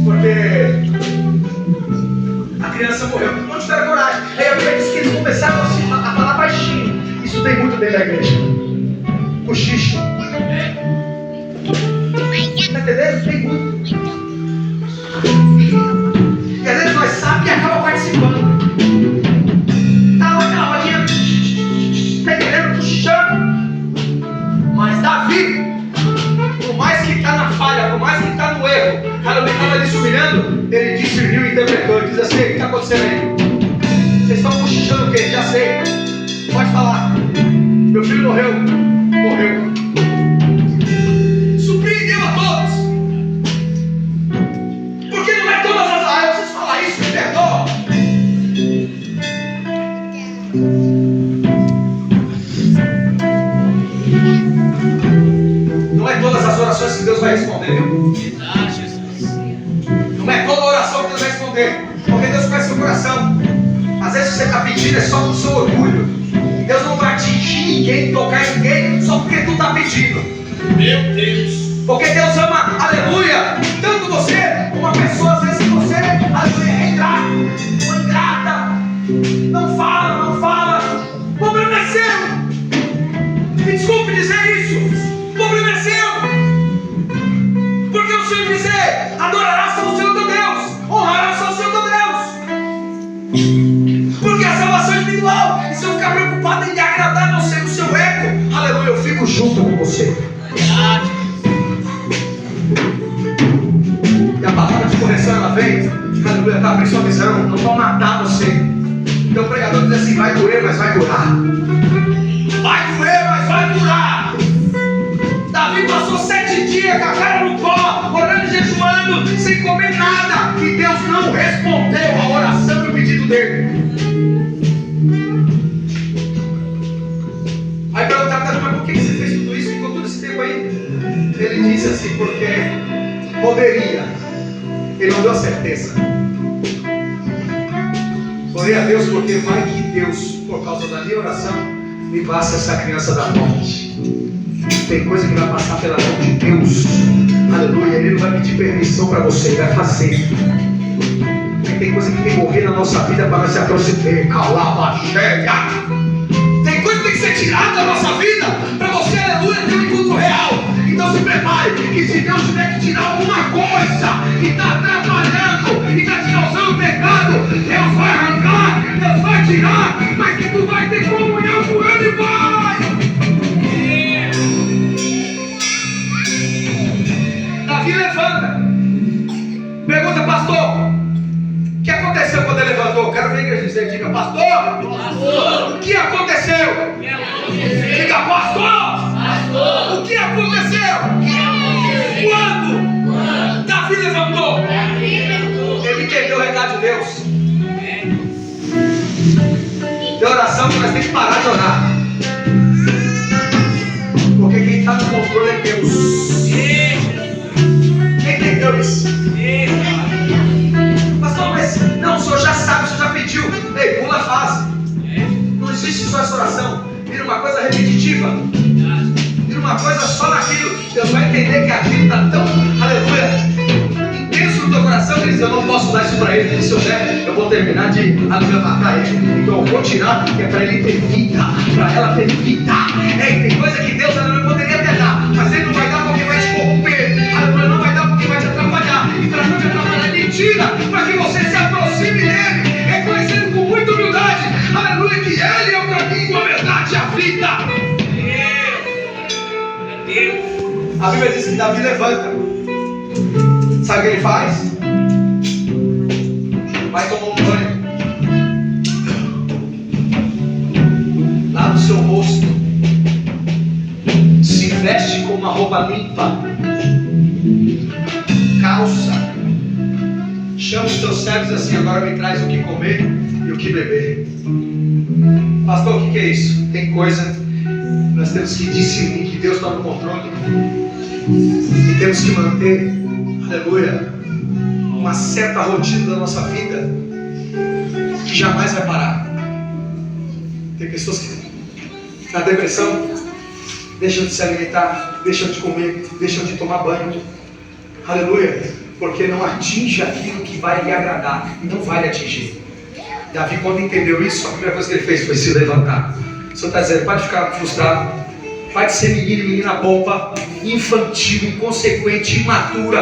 porque a criança morreu. Não tiveram coragem. Aí a Bíblia diz que eles começaram a falar baixinho. Isso tem muito dentro da igreja. Cochicho. Está entendendo? Tem muito. E às vezes nós sabemos e acaba participando. Está lá aquela rodinha, está entendendo? Puxando. Mas Davi, por mais que está na falha, por mais que está no erro, ela estava ali se humilhando, ele discerniu e interpretou. Ele diz assim: o que está acontecendo aí? Vocês estão cochichando o quê? Já sei. Pode falar. Meu filho morreu. Morreu. Surpreendeu a todos. Porque não é todas as... eu preciso falar isso, me perdoa. Não é todas as orações que Deus vai responder, viu? Não é toda oração que Deus vai responder, porque Deus conhece o coração. Às vezes você está pedindo é só com o seu orgulho. Deus não vai atingir ninguém, tocar em ninguém, só porque tu está pedindo. Meu Deus. Porque Deus ama, aleluia, tanto você, uma pessoa, às vezes que você, aleluia, é ingrato, ou ingrata, não fala, o problema é seu. Me desculpe dizer isso, o problema é seu. Porque o Senhor dizer: adorarás ao Senhor teu Deus, honrarás ao Senhor teu Deus. Porque a salvação é individual. E se eu ficar preocupado em agradar não ser o seu ego, aleluia, eu fico junto com você. E a palavra de correção ela vem, aleluia, para abrir sua visão, não para matar você. Então o pregador diz assim: vai doer, mas vai durar. Vai doer, mas vai durar. Davi passou 7 dias com a cara no pó, orando e jejuando, sem comer nada, e Deus não respondeu a oração e o pedido dele. Aí perguntaram: mas por que você fez tudo isso? Ficou todo esse tempo aí? Ele disse assim: porque poderia. Ele não deu a certeza. Glória a Deus, porque vai que Deus, por causa da minha oração, livrasse essa criança da morte. Tem coisa que vai passar pela mão de Deus, aleluia. Ele não vai pedir permissão para você, ele vai fazer. Tem coisa que tem que morrer na nossa vida para nós se aproximar. Calaba, chega. Tem coisa que tem que ser tirada da nossa vida para você Hoje, aleluia, tem um encontro real. Então se prepare, que se Deus tiver que tirar alguma coisa que está atrapalhando e está te causando pecado, Deus vai arrancar, Deus vai tirar, mas que tu vai ter comunhão com Ele e vai. Davi levanta. Pergunta, pastor, o que aconteceu quando ele levantou? Quero ver a igreja dizer, diga, pastor, o que aconteceu? Diga, pastor, o que aconteceu? Quando Davi levantou, ele entendeu o recado de Deus. Tem oração que nós temos que parar de orar, porque quem está no controle é Deus. Quem entendeu isso? Pastor, mas não, o senhor já sabe, o senhor já pediu. Ei, pula a fase. Não existe só essa oração. Vira uma coisa repetitiva. Vira uma coisa só naquilo. Deus vai entender que aquilo está tão, aleluia, intenso no teu coração, que ele diz, eu não posso dar isso para ele. Se eu der, eu vou terminar de, aleluia, matar ele. Então eu vou tirar, que é para ele ter vida, para ela ter vida. Ei, tem coisa que Deus, aleluia, poderia até dar, mas ele não vai dar porque vai te corromper. Aleluia, não vai dar porque vai te atrapalhar. E para não te atrapalhar, ele tira, para que você se aproxime dele, reconhecendo com muita humildade, aleluia, que ele é o caminho, a verdade e a vida. A Bíblia diz que Davi levanta. Sabe o que ele faz? Vai tomar um banho. Lava o seu rosto. Se veste com uma roupa limpa. Calça. Chama os teus servos assim, agora me traz o que comer e o que beber. Pastor, o que é isso? Tem coisa, nós temos que discernir que Deus está no controle. E temos que manter, aleluia, uma certa rotina da nossa vida que jamais vai parar. Tem pessoas que na depressão deixam de se alimentar, deixam de comer, deixam de tomar banho, aleluia, porque não atinge aquilo que vai lhe agradar, não vai lhe atingir. Davi, quando entendeu isso, a primeira coisa que ele fez foi se levantar. O Senhor está dizendo, pode ficar frustrado, pode ser menino e menina boba, infantil, inconsequente, imaturo,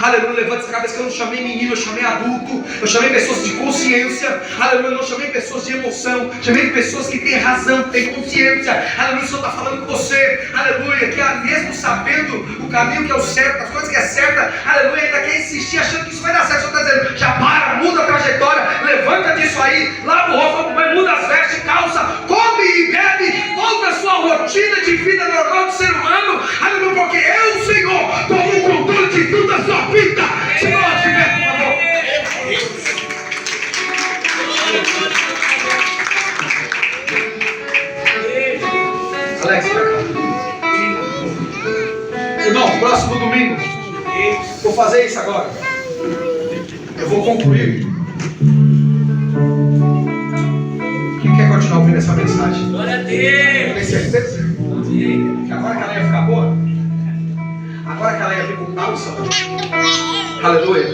aleluia, levanta essa cabeça que eu não chamei menino, eu chamei adulto, eu chamei pessoas de consciência, aleluia, eu não chamei pessoas de emoção, chamei pessoas que têm razão, que têm consciência, aleluia, o Senhor está falando com você, aleluia, que mesmo sabendo o caminho que é o certo, as coisas que é certa, aleluia, ainda quer insistir achando que isso vai dar certo. O Senhor está dizendo, já para, muda a trajetória, levanta disso aí, lava o rosto, muda as vestes, calça, come e bebe, volta a sua rotina de vida normal do ser humano, aleluia, porque eu, Senhor, tomo o controle de tudo da sua vida. Senhor, estiver, por favor. Alex, pra cá. Irmão, próximo domingo, vou fazer isso agora. Eu vou concluir. Quem quer continuar ouvindo essa mensagem? Glória a Deus. Tem certeza? Que agora que ela ia ficar boa? Agora que ela ia vir com calça? Aleluia.